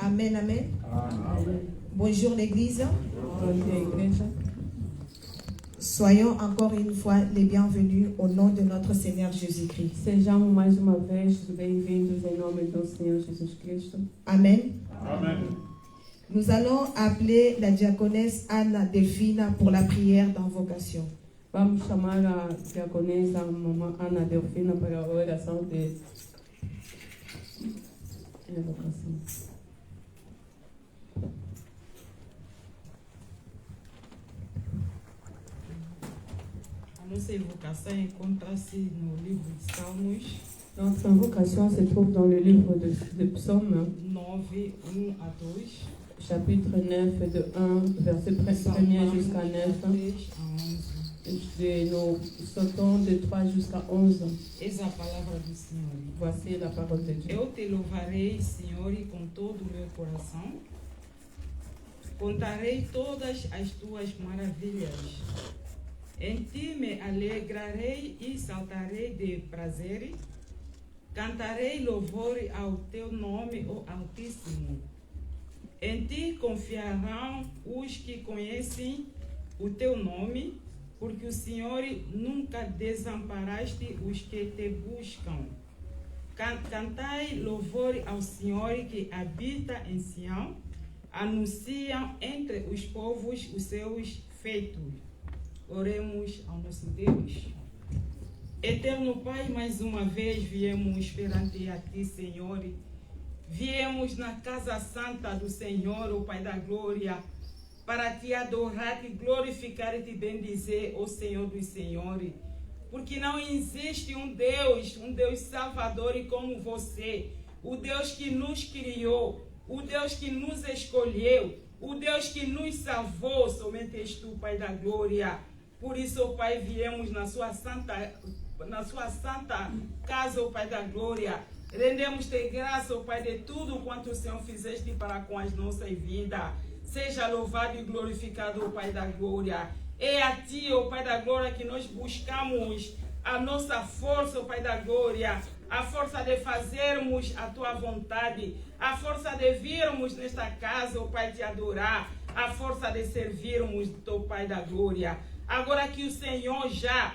Amen, amen. Amen. Bonjour l'Église. Bonjour Igreja. Soyons encore une fois les bienvenus au nom de notre Seigneur Jésus-Christ. Sejamos mais uma vez bem-vindos em nome do Senhor Jesus Cristo. Amen. Amen. Nous allons appeler la diaconesse Anna Delphina pour la prière d'invocation. Vamos chamar a diaconisa a mamãe Ana Delfina para a oração de invocação. A nossa invocação encontra-se no livro de Salmos Notre invocation se trouve dans le livre de Psaume, 9, 1 a 2. chapitre 9, de 1, verset 1 jusqu'à 9. 3 a 11. Nous sautons de 3 jusqu'à 11. Eis a palavra do Senhor. Voici la parole de Dieu. Eu te louvarei, Senhor, com todo o meu coração. Contarei todas as tuas maravilhas. Em ti me alegrarei e saltarei de prazer. Cantarei louvor ao teu nome, ó Altíssimo. Em ti confiarão os que conhecem o teu nome, porque o Senhor nunca desamparaste os que te buscam. Cantai louvor ao Senhor que habita em Sião, anunciam entre os povos os seus feitos. Oremos ao nosso Deus. Eterno Pai, mais uma vez viemos perante a Ti, Senhor. Viemos na casa santa do Senhor, o Pai da glória, para Te adorar, Te glorificar e Te bendizer, ó Senhor dos Senhores. Porque não existe um Deus salvador como você, o Deus que nos criou, o Deus que nos escolheu, o Deus que nos salvou, somente és Tu, Pai da glória. Por isso, ó Pai, viemos na sua santa casa, ó Pai da glória. Rendemos-te graça, ó Pai, de tudo quanto o Senhor fizeste para com as nossas vidas. Seja louvado e glorificado, ó Pai da glória. É a Ti, ó Pai da glória, que nós buscamos a nossa força, ó Pai da glória, a força de fazermos a Tua vontade, a força de virmos nesta casa, ó Pai, Te adorar, a força de servirmos, ó Pai da glória. Agora que o Senhor já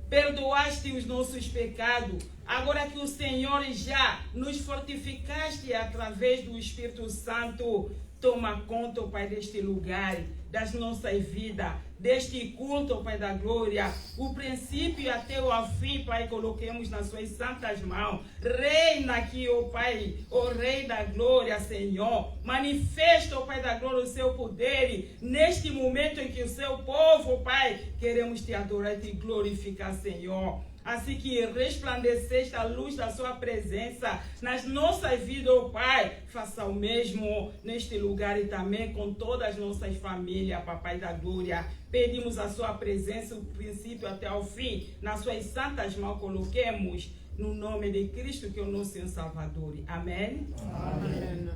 perdoaste os nossos pecados, agora que o Senhor já nos fortificaste através do Espírito Santo, toma conta, ó Pai, deste lugar, das nossas vidas, deste culto, ó Pai da glória, o princípio até o fim, Pai, coloquemos nas suas santas mãos. Reina aqui, ó Pai, ó Rei da glória, Senhor. Manifesta, ó Pai da glória, o seu poder neste momento em que o seu povo, ó Pai, queremos Te adorar e Te glorificar, Senhor. Assim que resplandeceste a luz da sua presença nas nossas vidas, ó Pai, faça o mesmo neste lugar e também com todas as nossas famílias, Papai da glória. Pedimos a sua presença, o princípio até o fim, nas suas santas mãos coloquemos, no nome de Cristo, que é o nosso Senhor Salvador. Amém? Amen.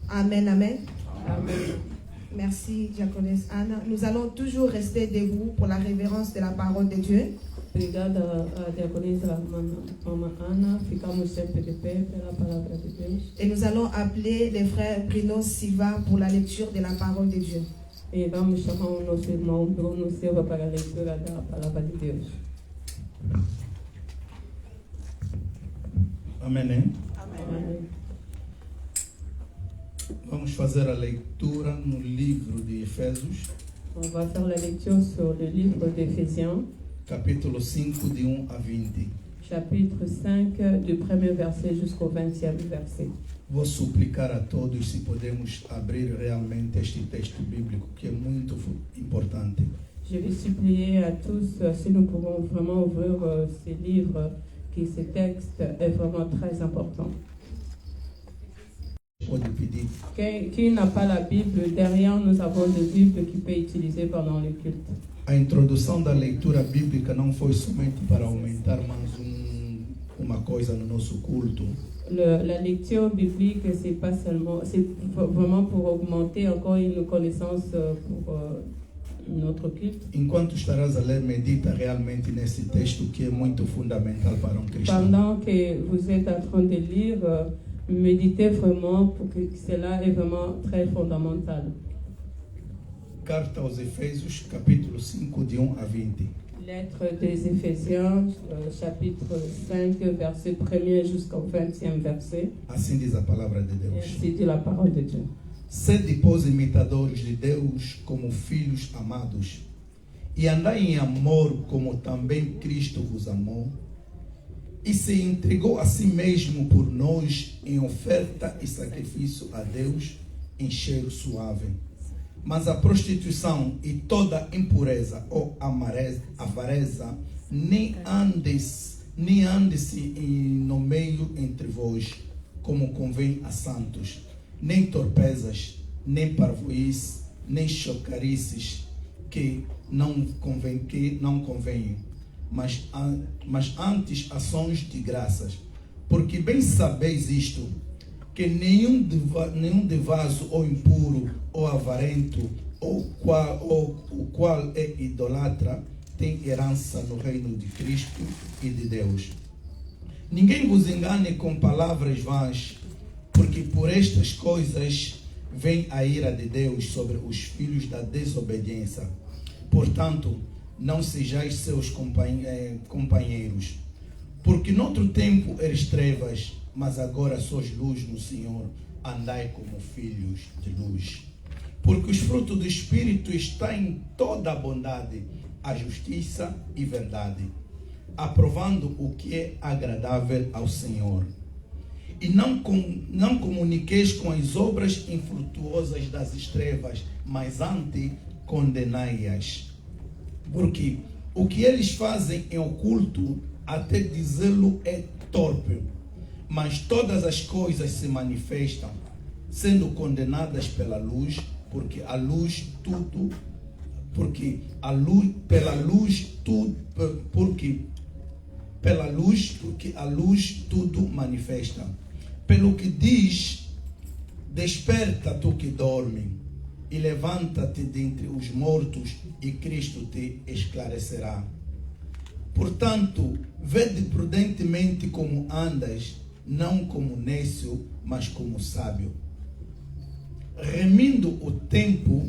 Amen, amen. Amen. Merci, diaconesse Anna. Nous allons toujours rester debout pour la révérence de la parole de Dieu. Obrigada a diaconisa mamãe Ana. Ficamos sempre de pé pela palavra de Deus. Et nous allons appeler les frères Bruno Silva pour la lecture de la parole de Dieu. E vamos chamar o nosso irmão Bruno Silva para a leitura da palavra de Deus. Amém. Amém. Vamos fazer a leitura no livro de Efésios, On va faire la lecture sur le livre d'Éphésiens, capítulo 5, de 1 a 20. chapitre 5, du premier verset jusqu'au 20e verset. Vou suplicar a todos se podemos abrir realmente este texto bíblico, que é muito importante. Je vais supplier à tous si nous pouvons vraiment ouvrir ces livres, que ce texte est vraiment très important. Pode pedir. Qui n'a pas la Bible, derrière nous avons des Bibles qui peut utiliser pendant le culte. A introdução da leitura bíblica não foi somente para aumentar mais uma coisa no nosso culto. La lecture biblique, c'est pas seulement, c'est vraiment pour augmenter encore une connaissance pour notre culte. Enquanto estarás a ler, medita realmente nesse texto que é muito fundamental para um cristão. Pendant que vous êtes en train de lire, méditer vraiment pour que cela est vraiment très fondamental. Carta aos Efésios, capítulo 5, de 1 a 20. Lettre des Éphésiens, chapitre 5, verset 1er jusqu'au 20e verset. Assim diz a palavra de Et Deus. ainsi dit la parole de Dieu. Sede, pois, imitadores de Deus como filhos amados, e andai em amor como também Cristo vos amou, e se entregou a si mesmo por nós em oferta e sacrifício a Deus em cheiro suave. Mas a prostituição e toda impureza ou avareza nem ande-se no meio entre vós, como convém a santos, nem torpezas, nem parvoíce, nem chocarices, que não convêm, mas antes ações de graças. Porque bem sabeis isto, que nenhum devaso ou impuro ou avarento ou o qual é idolatra tem herança no reino de Cristo e de Deus. Ninguém vos engane com palavras vãs, porque por estas coisas vem a ira de Deus sobre os filhos da desobediência. Portanto, não sejais seus companheiros, porque noutro tempo eres trevas, mas agora sois luz no Senhor, andai como filhos de luz. Porque os frutos do Espírito estão em toda a bondade, a justiça e verdade, aprovando o que é agradável ao Senhor. E não comuniqueis com as obras infrutuosas das trevas, mas antes condenai-as. Porque o que eles fazem em oculto, até dizê-lo é torpe, mas todas as coisas se manifestam, sendo condenadas pela luz, porque a luz tudo manifesta. Pelo que diz: desperta tu que dorme, e levanta-te dentre os mortos, e Cristo te esclarecerá. Portanto, vede prudentemente como andas, não como nécio, mas como sábio, remindo o tempo,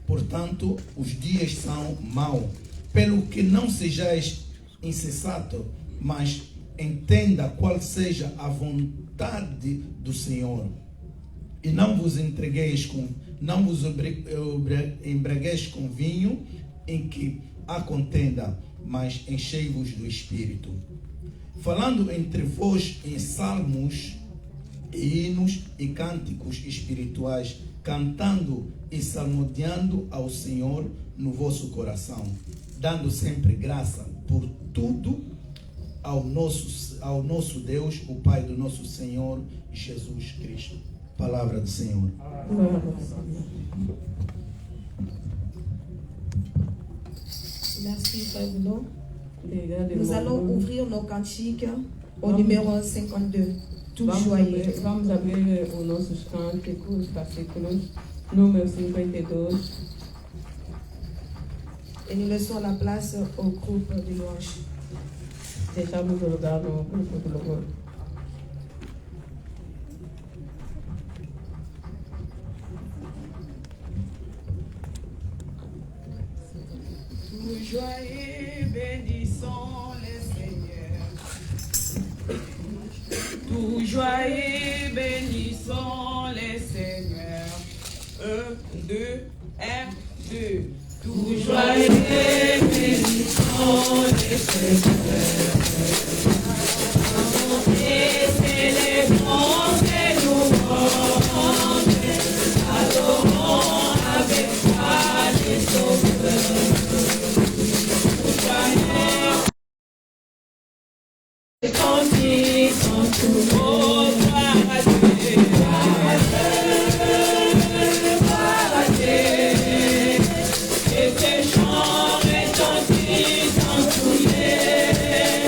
portanto, os dias são maus. Pelo que não sejais insensato, mas entenda qual seja a vontade do Senhor. E não vos embriagueis com vinho, em que há contenda, mas enchei-vos do Espírito, falando entre vós em salmos, e hinos e cânticos espirituais, cantando e salmodiando ao Senhor no vosso coração, dando sempre graça por tudo ao nosso Deus, o Pai do nosso Senhor Jesus Cristo. Palavra do Senhor. Merci, Frère Bruno. Nous allons ouvrir nos cantiques au numéro 52. Tout joyeux. Vamos abrir os nossos cânticos, versículos número 52. Et nous laissons la place au groupe de louange. Deixamos o lugar no grupo de louvor. Tout joyeux, bénissons le Seigneur. Tout joyeux, bénissons le Seigneur. 1, 2, 1, 2. Tout joyeux, bénissons le Seigneur. Et célébrons et louons, adorons avec toi les sauveurs. Et tes chants retentissent en tous les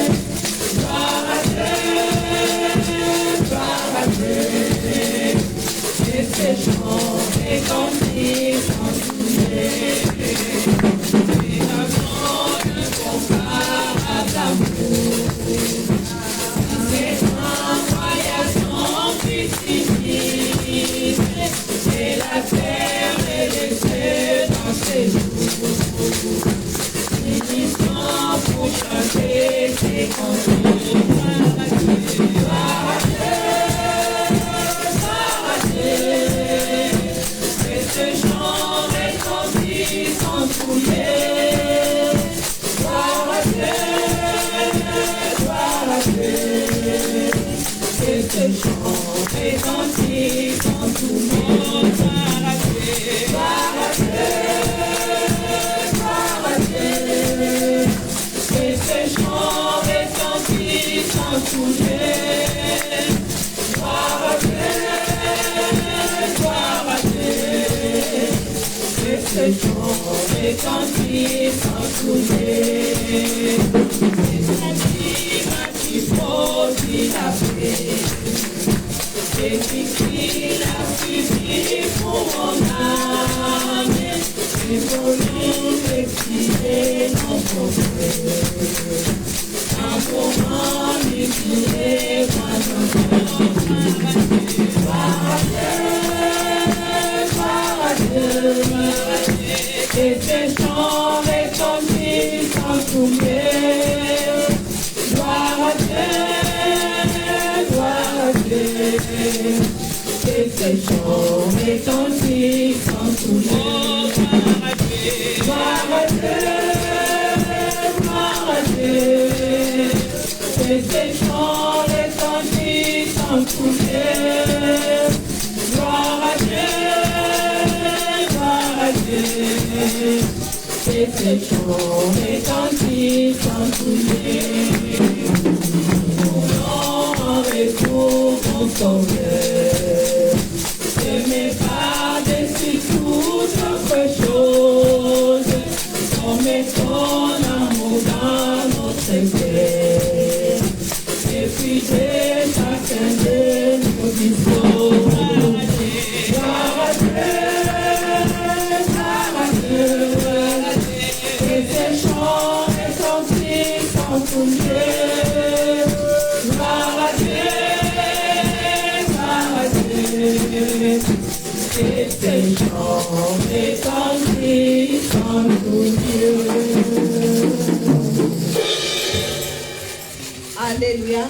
Alléluia.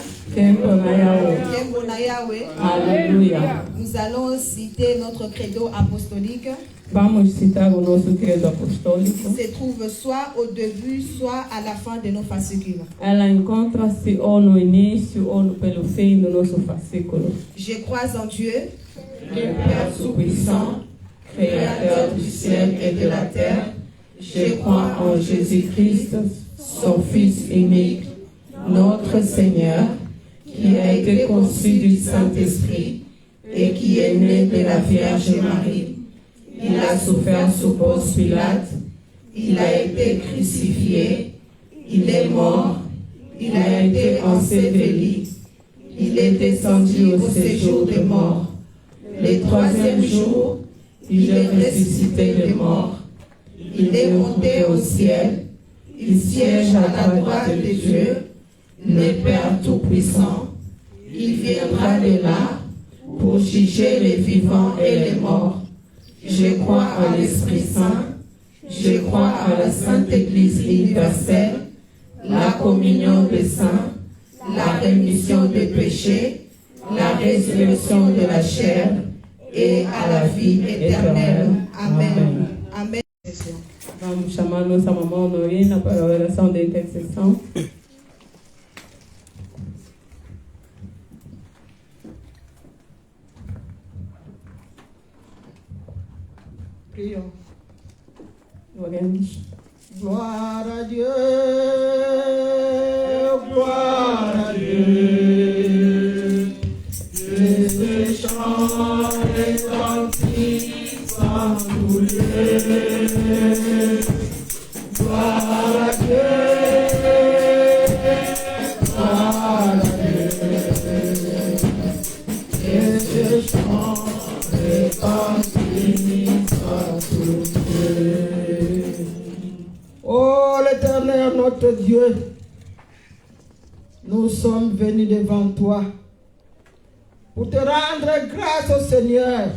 Alléluia. Nous allons citer notre credo apostolique. Vamos citar o nosso credo apostólico. Se trouve soit au début, soit à la fin de nos fascicules. Ela encontra-se ou no início ou pelo fim do nosso fascículo. Je crois en Dieu, le Père Tout-Puissant, Créateur du ciel et de la terre. Je crois en Jésus-Christ, son Fils unique, notre Seigneur, qui a été conçu du Saint-Esprit et qui est né de la Vierge Marie. Il a souffert sous Ponce Pilate, il a été crucifié, il est mort, il a été enseveli, il est descendu au séjour des morts. Le troisième jour, il est ressuscité des morts. Il est monté au ciel, il siège à la droite de Dieu, le Père Tout-Puissant. Il viendra de là pour juger les vivants et les morts. Je crois en l'Esprit Saint, je crois à la Sainte Église universelle, la communion des saints, la rémission des péchés, la résurrection de la chair et à la vie éternelle. Amen. Amen. Vamos chamar nossa mamã Norina para a oração de intercessão. Prions. Oremos. Gloire à Dieu, gloire à Dieu. Que ce chant retentisse en tous lieux. Gloire à Dieu, gloire à Dieu. Que ce chant retentisse en tous lieux. Ô l'Éternel, notre Dieu, nous sommes venus devant toi pour te rendre grâce au Seigneur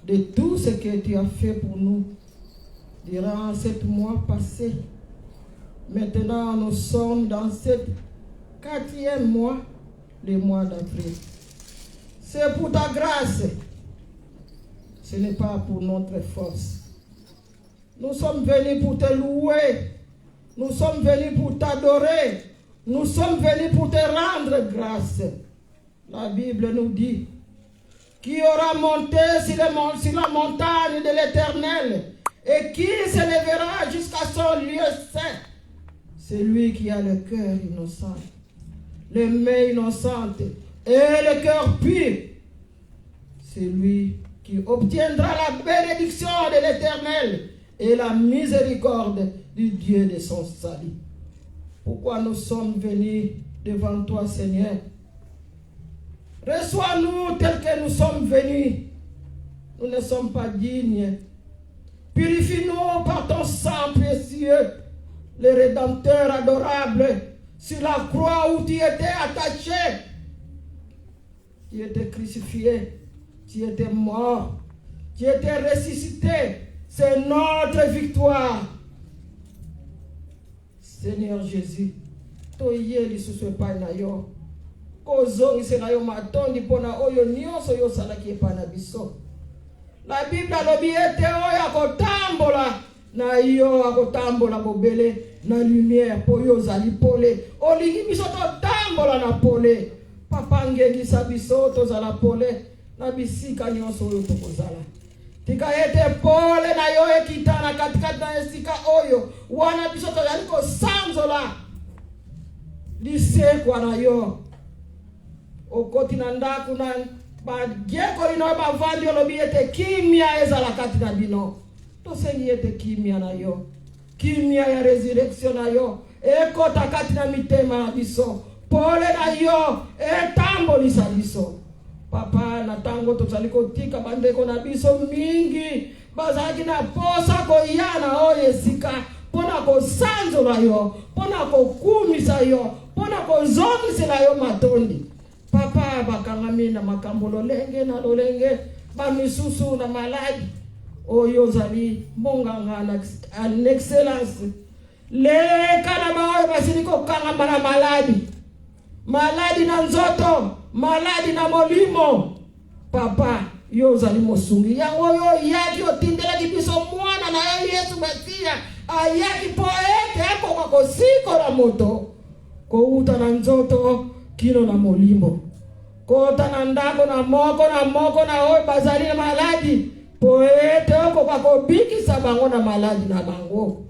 de tout ce que tu as fait pour nous durant 7 mois passés. Maintenant, nous sommes dans cette 4e mois, le mois d'avril. C'est pour ta grâce. Ce n'est pas pour notre force. Nous sommes venus pour te louer. Nous sommes venus pour t'adorer. Nous sommes venus pour te rendre grâce. La Bible nous dit: qui aura monté sur la montagne de l'Éternel et qui s'élèvera jusqu'à son lieu saint? C'est lui qui a le cœur innocent, les mains innocentes et le cœur pur. C'est lui qui obtiendra la bénédiction de l'Éternel et la miséricorde du Dieu de son salut. Pourquoi nous sommes venus devant toi, Seigneur? Reçois-nous tels que nous sommes venus. Nous ne sommes pas dignes. Purifie-nous par ton sang précieux, le Rédempteur adorable, sur la croix où tu étais attaché. Tu étais crucifié, tu étais mort, tu étais ressuscité. C'est notre victoire. Seigneur Jésus, toye lisusu epai na yo. Kozongisa na yo matondi pona oyo nyonso yo salaki epai na biso. La Bible alobi ete oyo akotambola na yo akotambola bobele na lumière po yo zali pole. Olingi biso totambola na pole. Papa ngengisa biso tozala pole na bisika nyonso oyo tokozala. Tika ete pole na yo ekitana katikati na esika oyo wana biso tozali kosanzola lisekwa na yo. Okoti na ndaku na bageko lino bavandi olobi ete kimia ezala kati na bino. Tosengi ete kimia na yo, kimia ya resurrection na yo ekota kati na mitema na biso. Pole na yo etambolisa biso. Papa, na tango tozali kotika bandeko na biso mingi bazalaki na posa koyana oyo esika pona kosanzola yo, pona kokumisa yo, pona kozongisela yo matondi. Papa, bakangami na makambo lolenge na lolenge, bamisusu na maladi oyo zali monganga na excellence. Leka na baoyo basili kokangama na maladi na nzoto, maladi na molimo. Papa, yo zali mosungi yango yo yaki otindela kibiso mwana na yo Yesu Mesia ayaki poete hapo kwa kosiko la moto kouta na nzoto kino na molimo kota na ndako na moko na oyo bazali na maladi poete hapo kwa kobikisa bango na maladi na bango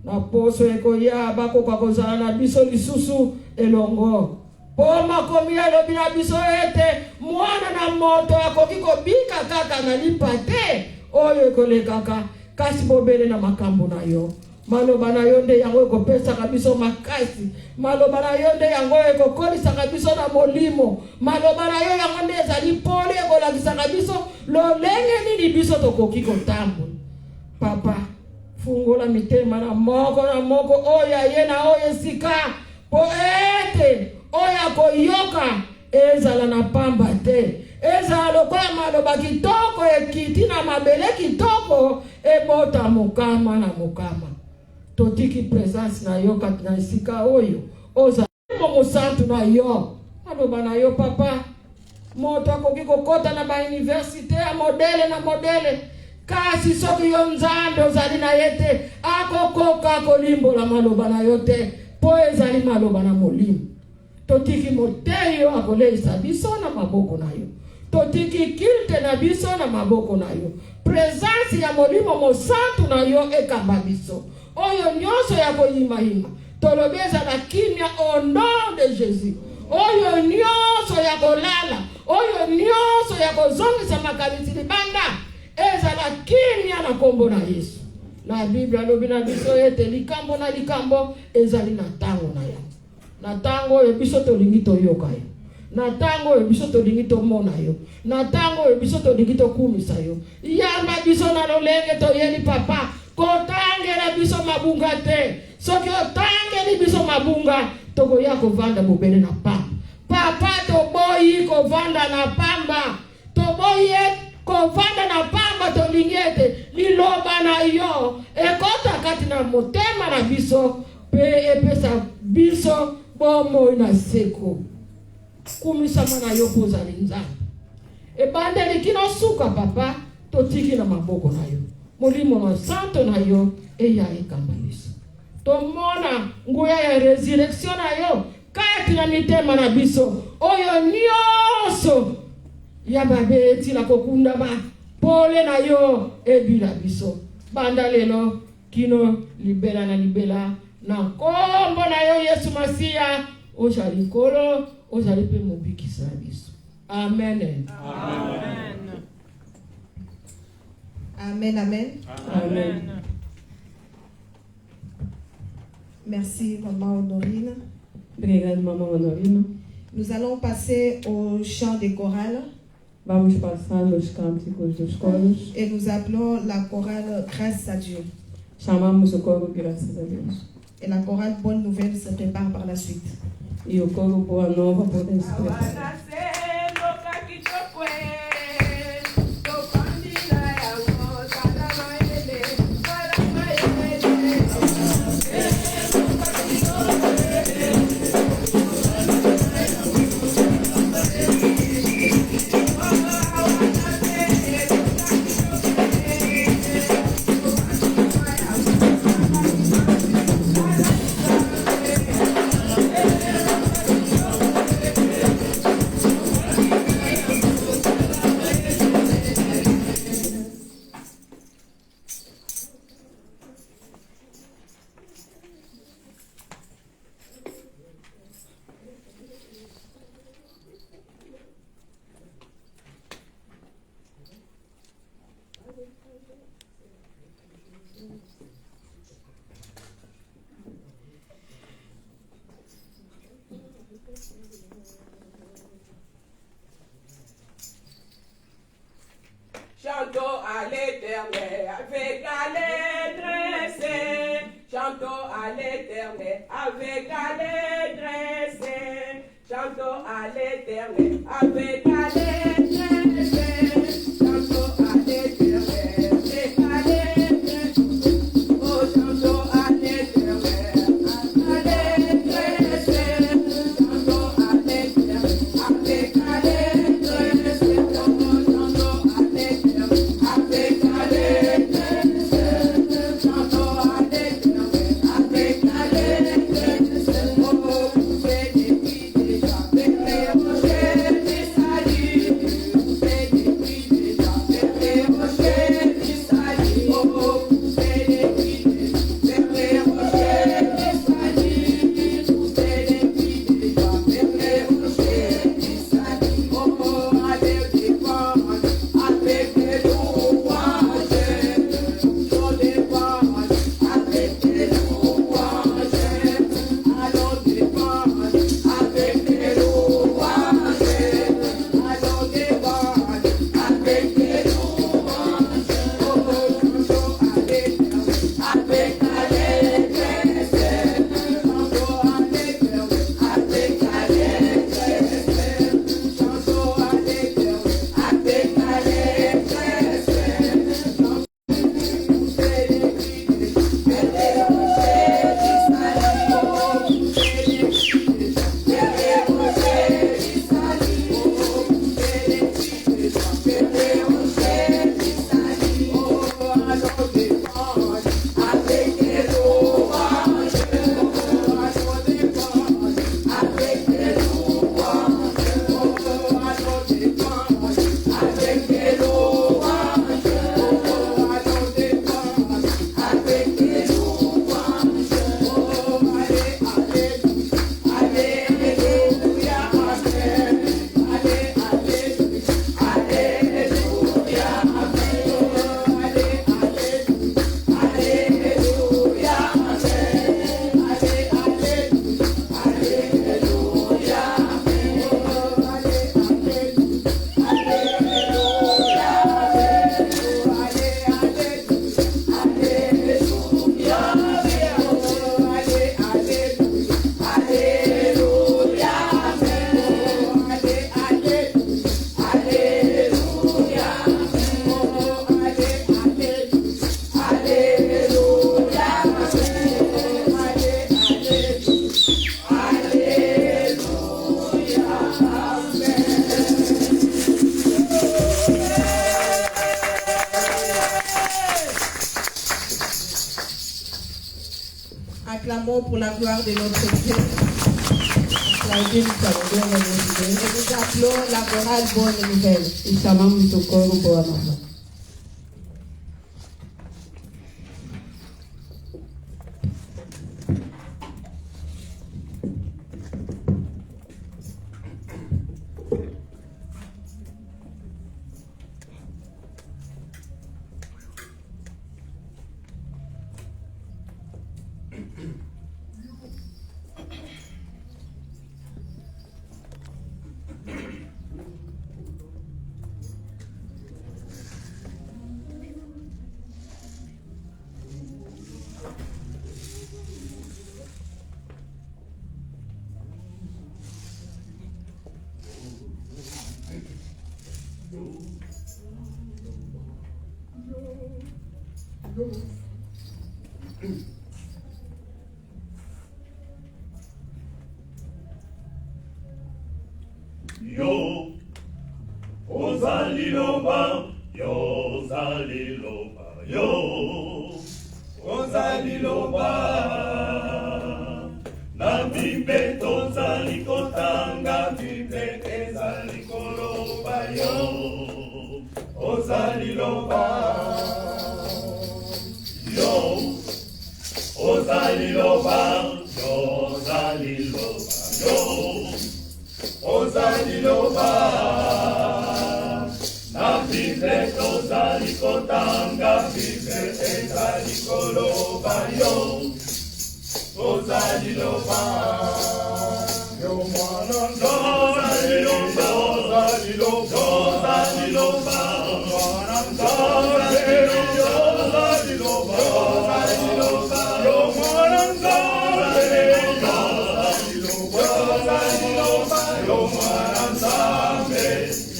na poso eko ya bako kwa kozala na biso lisusu elongo. Poma komia lobi na biso ete mwana na moto akoki kobika kaka na lipate oyo ekolekaka kasi bobele na makambo na yo. Maloba na yo nde yango ekopesa kabiso makasi. Maloba na yo nde yango ekokolisa kabiso na molimo. Maloba na yo yango nde ezali pole ekolakisa kabiso lolenge nini biso tokoki kotambola. Papa, fungola mitema na moko oya ye na oyo sika poete oya koyoka ezala na pamba te. Ezala lokola maloba kitoko ekiti na mabele kitoko ebota mukama na mukama. Totiki presence na yo kati na sika oyo oza mosantu na yo. Maloba na yo papa, moto akoki kokota na ba universite ya modele kasi soki yo nzambe ozali na yete akokoka kolimbola maloba na yo te po ezali maloba na molimo. Totiki moteyo akoleisa biso na maboko na yo. Totiki kilte na biso na maboko na yo. Presence ya molimo mosantu na yo ekamba biso. Oyo nyonso ya koyima. Tolobeza na kimia au nom de Jésus. Oyo nyonso ya kolala. Oyo nyonso ya kozongisa makanisi libanda. Ezala kimia na kombo na Yesu. La Bible alobi na biso ete likambo na likambo ezali na tango na yo. Na tango ebiso tolingi toyoka yo. Na tango ebiso tolingi tomona yo. Na tango ebiso tolingi tokumisa yo. Yamba biso na lolenge toyeli papa. Kotangela biso mabunga te. Soki otangeli biso mabunga toko ya kovanda bobele na pamba. Papa toboyi kovanda na pamba. Toboyi kovanda na pamba tolingete liloba na yo ekota kati na motema na biso pe epesa biso bomo ina seko kumisama na yo kozali nzambe ebandeli kino suka papa totiki na maboko na yo molimo na santo na yo eya ekamba biso tomona nguya ya resurrection na yo kati na mitema na biso oyo nyonso ya babeti na kokunda ba pole na yo ebila biso banda lelo kino libela na kombo na yo Yesu Masia ozali kolo ozali pe mobikisa biso. Amen. Amen. Amen, amen. Amen. Merci, Maman Honorine. Obrigado, Mamãe Honorina. Nous allons passer au chant des chorales. Vamos passar nos cânticos dos coros. Et nous appelons la chorale Grâce à Dieu. Chamamos o coro Graças a Deus. Et la chorale Bonne Nouvelle se prépare par la suite. E o coro Boa Nova podem se preparar. Chantons à l'Éternel avec allégresse. Chantons à l'Éternel avec allégresse. Chantons à l'Éternel avec allégresse. Chantons à l'Éternel avec allégresse. Oh, chantons à l'Éternel avec allégresse. Chantons à l'Éternel avec allégresse. Avec acclamons pour la gloire de notre Dieu. Et nous appelons la chorale Bonne Nouvelle. Yo, Ozaliloba, yo, Zaliloba, yo, Ozaliloba, na bibe tozali kotanga, bibe ezali koloba, yo, Ozaliloba, yo, Ozaliloba, yo, Zaliloba, yo. Ozaliloba, na bible tozali kotanga, bible ezali koloba, yo. Ozaliloba, yo mwana Ozaliloba, Ozaliloba, Ozaliloba, mwana Ozaliloba, Ozaliloba, Ozaliloba, yo mwana Ozaliloba, Ozaliloba, yo mwana Nzambe,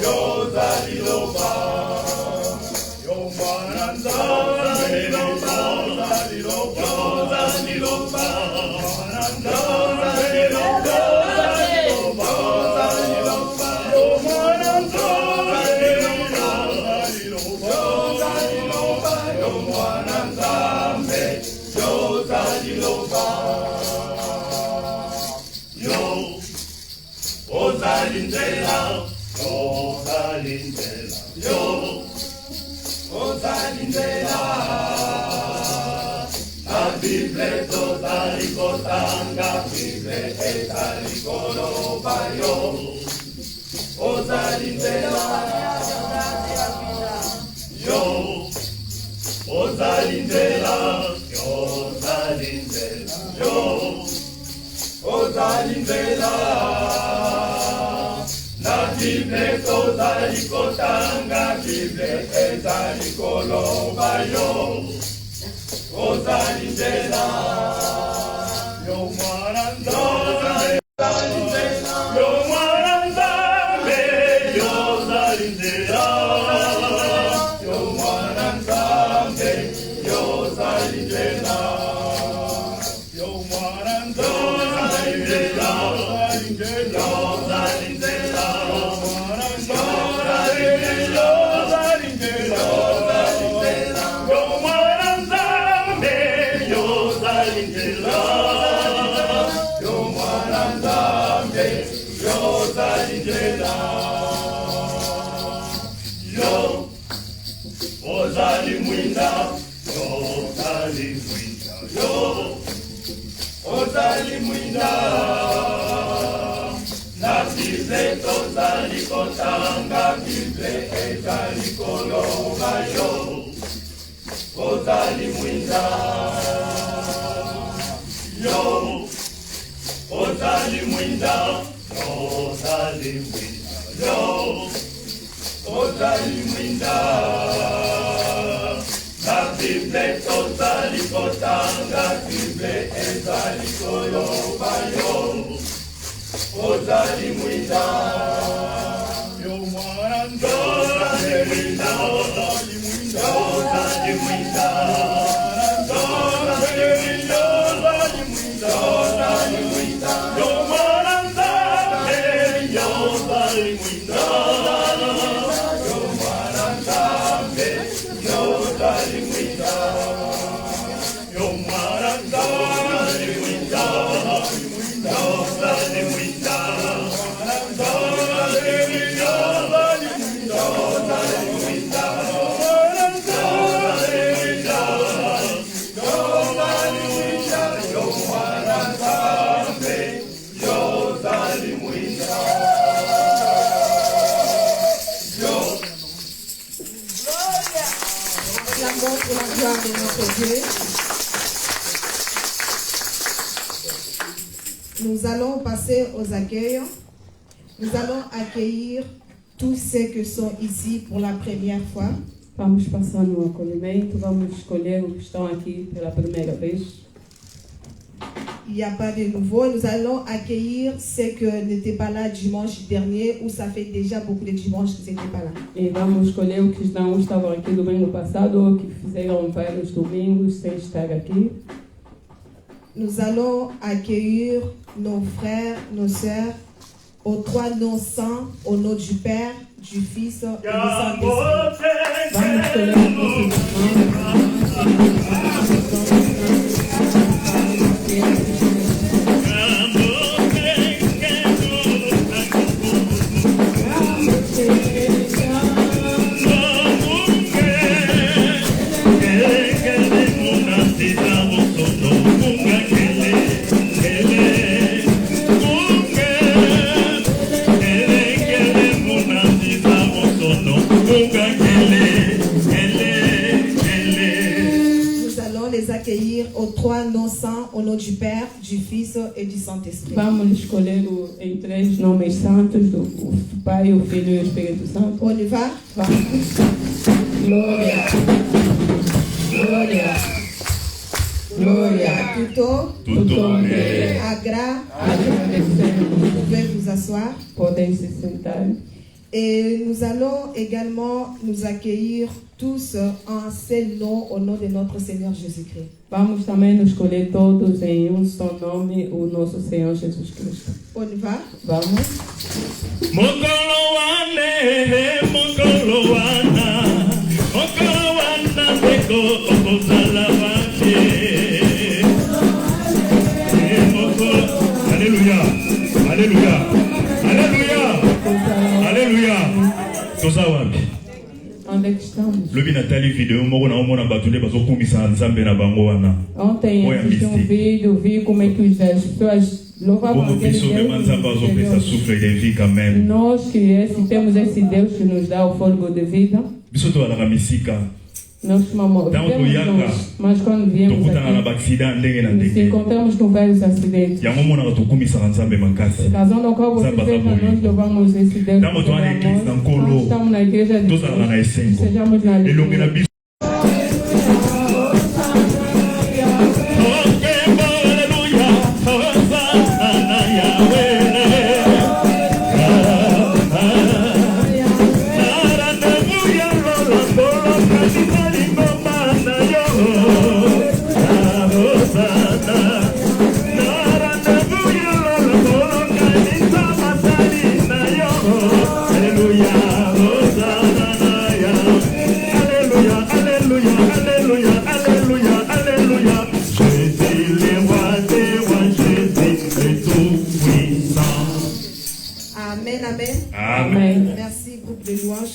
yo Zaliloba, yo mwana Nzambe, yo Zaliloba, yo Zaliloba, mwana Nzambe, yo Zaliloba, yo mwana Nzambe, yo Zaliloba, yo mwana Nzambe, yo Zaliloba, yo. Ozalindela, Ozalindela, yo, Ozalindela, na Bible tozali kotanga, Bible ezali koloba, yo, Ozalindela, yo, Ozalindela, yo, Ozalindela, yo, Ozalindela. Na Bible tozali kotanga, Bible ezali koloba, yo, Ozalindela, yo mwana Nzambe, yo mwana Nzambe, yo Zalindela, yo mwana Nzambe, yo Zalindela, yo mwana Nzambe, yo Zalindela. Yo, Ozali Mwinda, Ozali Mwinda, yo, Ozali Mwinda, na Bible tozali kotanga, Bible ezali koloba, yo, Ozali Mwinda, yo, Ozali Mwinda, Ozali Mwinda, yo, Ozali Mwinda, na Bible tozali kotanga, Bible ezali koloba, yo, Ozali Mwinda, yo mwana Ozali Mwinda, Ozali Mwinda, Ozali Mwinda, Ozali Mwinda, Ozali Mwinda, Ozali Mwinda, yo mwana Nzambe, yo Ozali Mwinda, yo mwana Nzambe, yo Ozali Mwinda, yo mwana Nzambe, Dieu. Nous allons passer aux accueils. Nous allons accueillir tous ceux qui sont ici pour la première fois. Vamos passar no acolhimento, vamos escolher os que estão aqui pela primeira vez. Il n'y a pas de nouveau. Nous allons accueillir ceux qui n'étaient pas là dimanche dernier ou ça fait déjà beaucoup de dimanches qu'ils n'étaient pas là. E vamos escolher os que não estavam aqui domingo passado ou que fizeram vários domingos sem estar aqui. Nous allons accueillir nos frères, nos sœurs, aux trois noms saints, au nom du Père, du Fils et du Saint-Esprit. Vamos escolher os nossos Accueillir aux trois noms saints, au nom du Père, du Fils et du Saint-Esprit. Vamos escolher em três nomes santos do Pai, o Filho e o Espírito Santo. On y va? Vamos. Glória. Glória. Glória. Tudo. Agradecemos. Vous pouvez vous asseoir. Podem se sentar. Et nous allons également nous accueillir tous en seul nom au nom de notre Seigneur Jésus-Christ. Vamos também nos escolher todos em só nome, o nosso Senhor Jesus Cristo. On y va? Vamos. Alléluia. Alléluia. Alléluia. Alléluia. Onde é que estamos? Ontem assisti vídeo, vi como é que as pessoas louvavam aquele Deus. Nós que temos esse Deus que nos dá o fôlego de vida. Nós chamamos, mas quando viemos aqui, nos encontramos com vários acidentes. Razão do qual vocês vejam, nós louvamos esse Deus. Nós estamos na igreja de Deus, sejamos na igreja.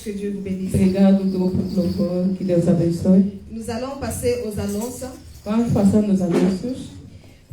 Que Dieu vous bénisse. Obrigado, grupo de louvor, que Deus abençoe. Nous allons passer aux annonces. Vamos passar nos anúncios.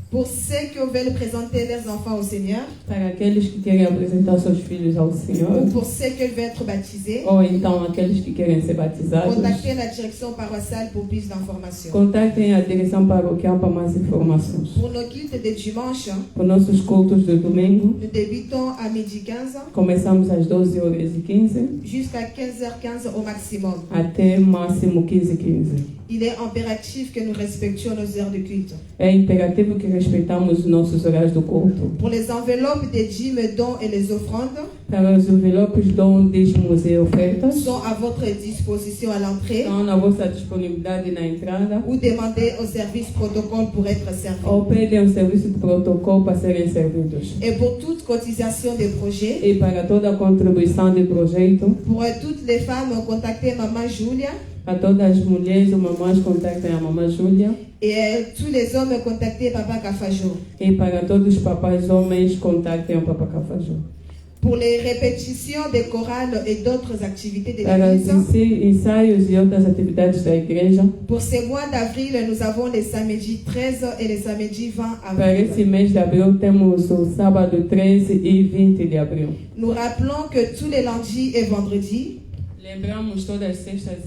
Pour ceux qui veulent présenter leurs enfants au Seigneur. Para aqueles que querem apresentar seus filhos ao Senhor. Ou pour ceux qui veulent être baptisés. Ou então aqueles que querem ser batizados. Contactez la direction paroissiale pour plus d'informations. Contactem a direção paroquial para mais informações. Pour nos cultes de dimanche. Para nossos cultos de domingo. Nous débutons à 12h15. Começamos às 12h15. Jusqu'à 15h15 au maximum. Até máximo 15h15. Il est impératif que nous respections nos heures de culte. É imperativo que respeitamos nossos horários do culto. Pour les enveloppes des dîmes, dons et les offrandes, para os envelopes, dons, dízimos e ofertas, sont à votre disposition à l'entrée. Estão na vossa disponibilidade na entrada. Ou demandez au service protocole pour être servi. Ou pedem ao serviço de protocolo para serem servidos. Et pour toute cotisation de projet. E para toda a contribuição de projeto. Pour toutes les femmes, contactez Maman Julia. A todas as mulheres ou mamães, contactem a mamãe Júlia. Et tous les hommes, contactez Papa Cafajou. E para todos os papais homens, contactem o Papa Cafajou. Pour les répétitions des chorales et d'autres activités de para l'église. ensaios e outras atividades da igreja. Pour ce mois d'avril, nous avons les samedis 13 et les samedis 20 avril. Para esse mês de abril, temos o sábado 13 e 20 de abril. Nous rappelons que tous les lundis et vendredis, lembramos todas as sextas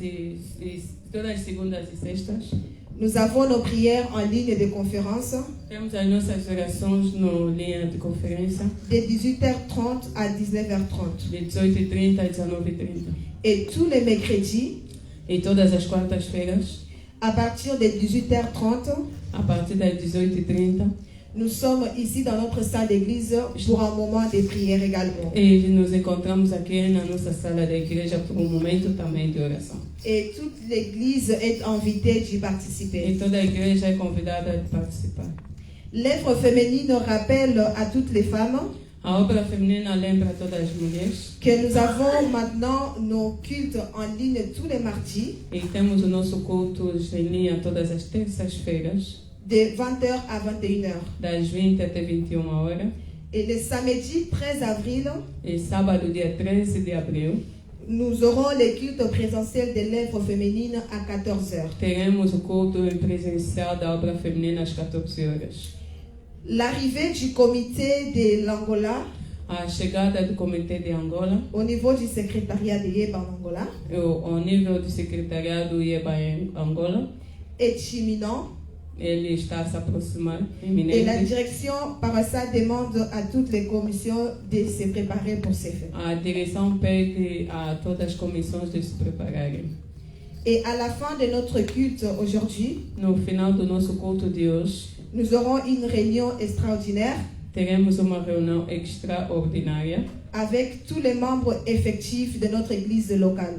todas as segundas e sextas. Nous avons nos prières en ligne de conférence Temos as nossas orações no linha de conferência de 18h30 à 19h30. de 18h30 a 19h30. Et tous les mercredis, E todas as quartas-feiras, à partir de 18h30, a partir das 18h30, nous sommes ici dans notre salle d'église pour un moment de prière également. e nos encontramos aqui na nossa sala da igreja por momento também de oração. Et toute l'église est invitée d'y participer. E toda a igreja é convidada a participar. L'œuvre féminine rappelle à toutes les femmes A obra feminina lembra a todas as mulheres que nous avons maintenant nos cultes en ligne tous les mardis e temos o nosso culto em linha todas as terças-feiras, de 20h à 21h. das 20 até 21 horas, Et le samedi 13 avril, e sábado, dia 13 de abril, nous aurons les cultes présentiels de l'œuvre féminine à 14h. teremos o culto em presencial da obra feminina às 14 horas. L'arrivée du comité de l'Angola A chegada do Comitê de Angola, au niveau du secrétariat de Yeba en Angola ao nível do secretariado IEBA em Angola, est imminent. ele está a se aproximar, Et la iminente. direction par ça demande à toutes les commissions de se préparer pour ces faits. A direção pede a todas as comissões de se prepararem. Et à la fin de notre culte aujourd'hui, No final do nosso culto de hoje, nous aurons une réunion extraordinaire teremos uma reunião extraordinária avec tous les membres effectifs de notre église locale.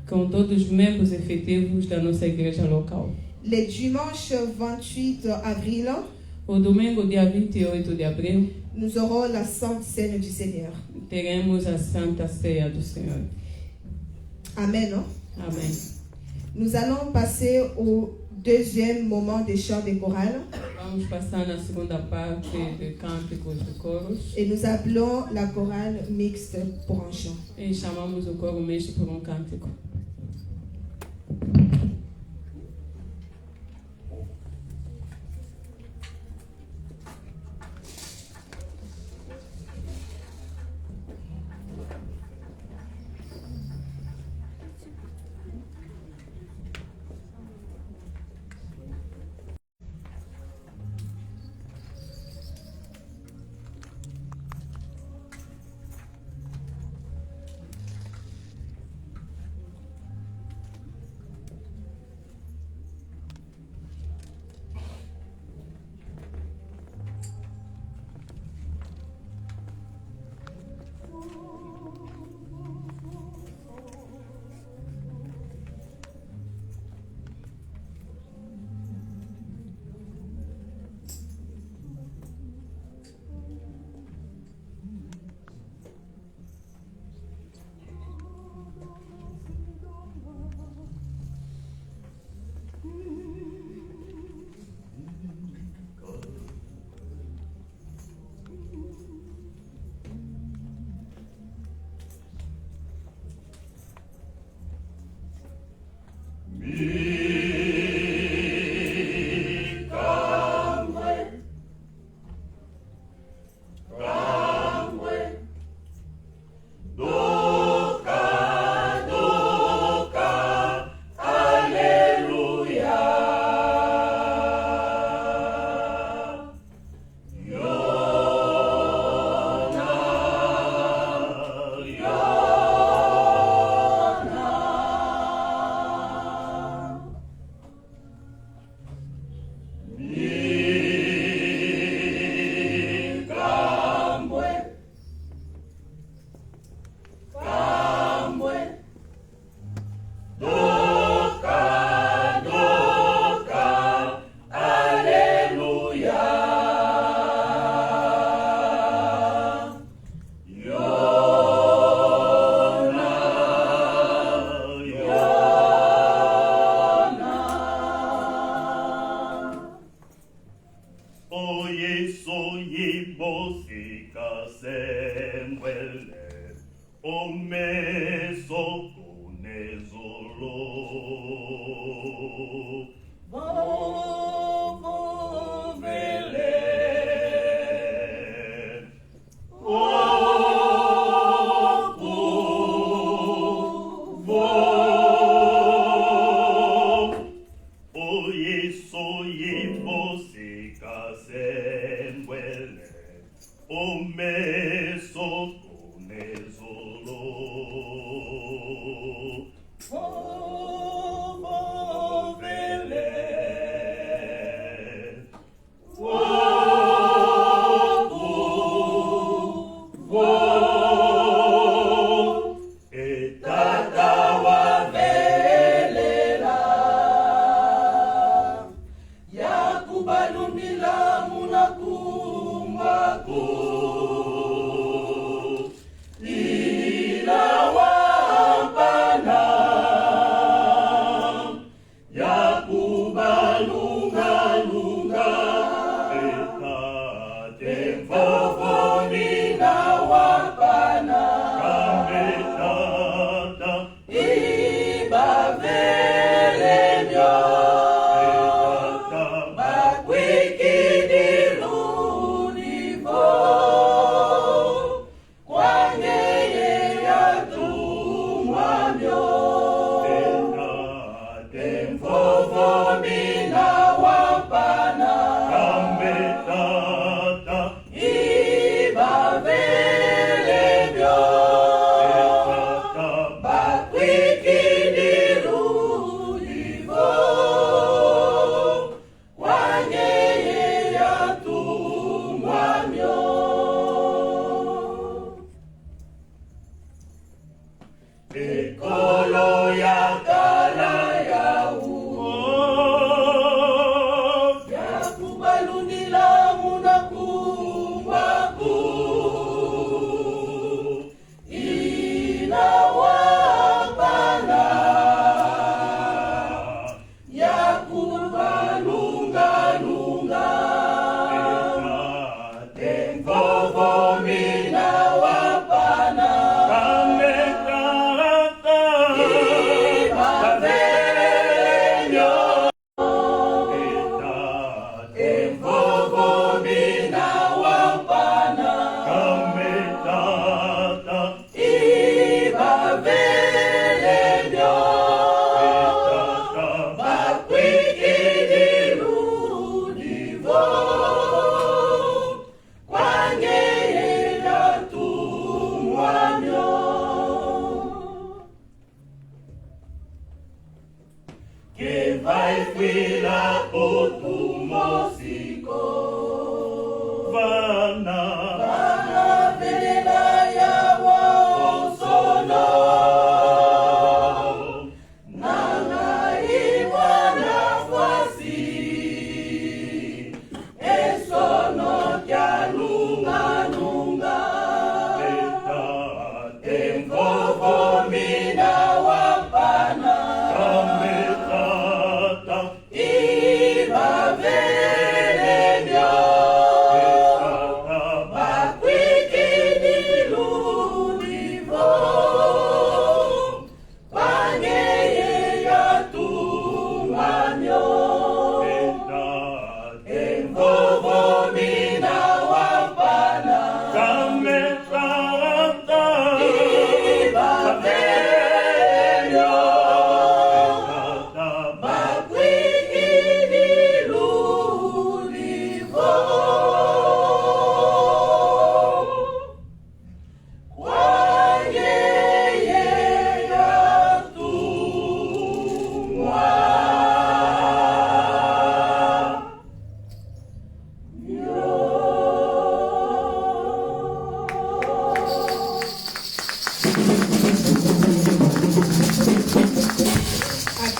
com todos os membros efetivos da nossa igreja local. Le dimanche 28 avril, O domingo, dia 28 de abril, nous aurons la Sainte Seine du Seigneur. teremos a Santa Ceia do Senhor. Amen. Non? Amém. Nous allons passer au deuxième moment des chants de chorale Vamos passar na segunda parte de cânticos de coros et nous appelons la chorale mixte pour un chant. e chamamos o coro misto por um cântico. Yesu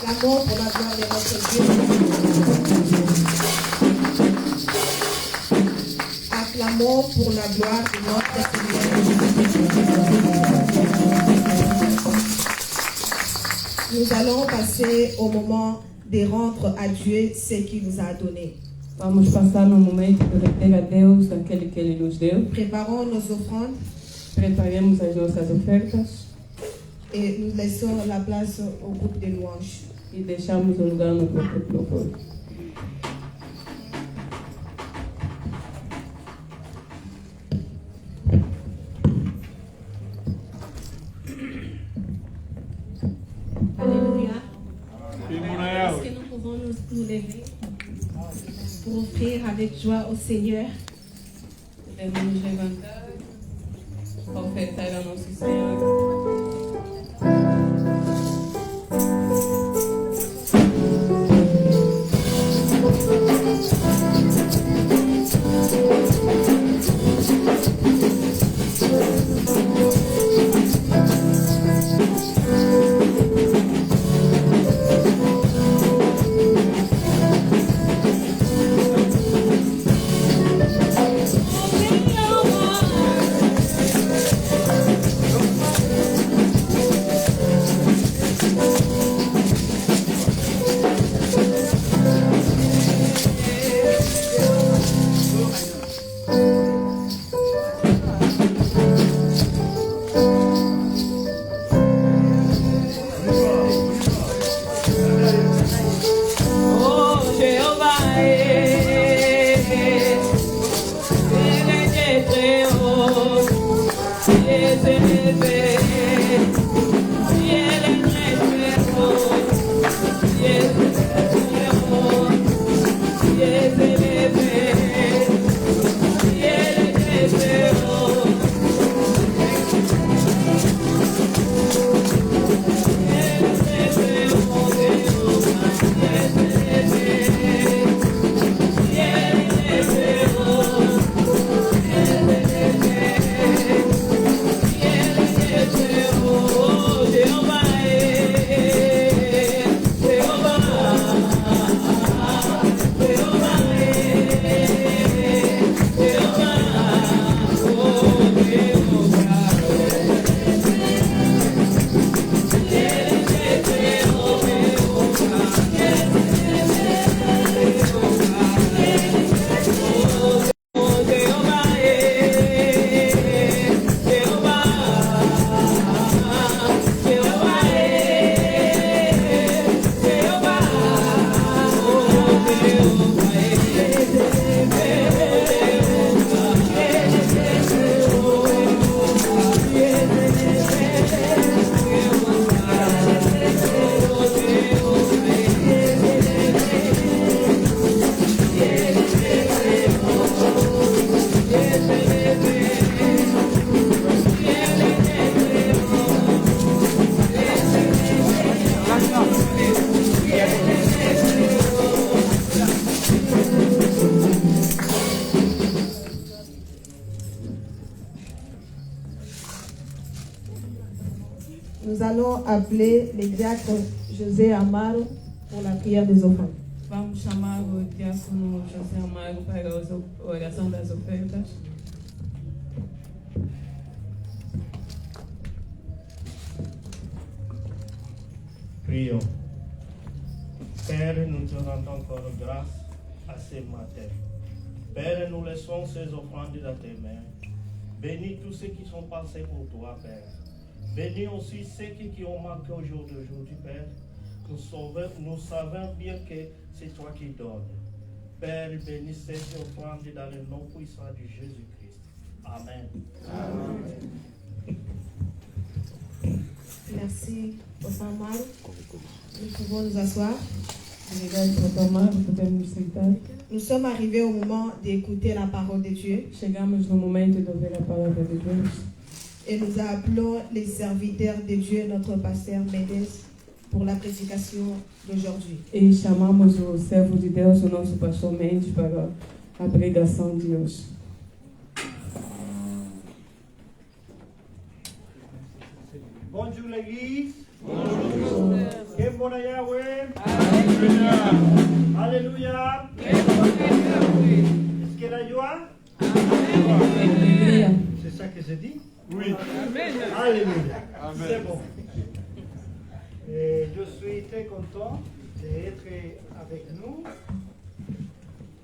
Acclamons pour la gloire de notre Dieu. Acclamons pour la gloire de notre Seigneur. Nous allons passer au moment de rendre à Dieu ce qu'il nous a donné. Vamos passar no momento de render a Deus aquele que Ele nos deu. Préparons nos offrandes Preparemos as nossas ofertas et nous laissons la place au groupe de louanges. e deixamos o lugar no grupo de louvor. Alléluia. Est-ce que nous pouvons nous lever pour offrir avec joie au Seigneur? Podemos nos levantar ofertar ao nosso Senhor. Nous allons appeler les diacres José Amaro pour la prière des offrandes. Vamos chamar o diácono José Amaro para a oração das ofertas. Prions. Père, nous te rendons encore grâce à ce matin. Père, nous laissons ces offrandes dans tes mains. Bénis tous ceux qui sont passés pour toi, Père. Bénis aussi ceux qui ont manqué au jour d'aujourd'hui, Père. Nous savons bien que c'est toi qui donnes. Père, bénis ces offrandes dans le nom puissant de Jésus-Christ. Amen. Amen. Merci, José Amaro. Nous pouvons nous asseoir. Nous sommes arrivés au moment d'écouter la parole de Dieu. Chegamos no momento de ouvir a palavra de Deus. Et nous appelons les serviteurs de Dieu, notre pasteur Mendes, pour la prédication d'aujourd'hui. E chamamos o servo de Deus, o nosso pastor Mendes, para a pregação de hoje. Bonjour l'église. Que bon Yahweh. Alléluia. Est-ce qu'il y a la joie? C'est ça que c'est dit? Oui. Alléluia. C'est bon. Et je suis très content d'être avec nous.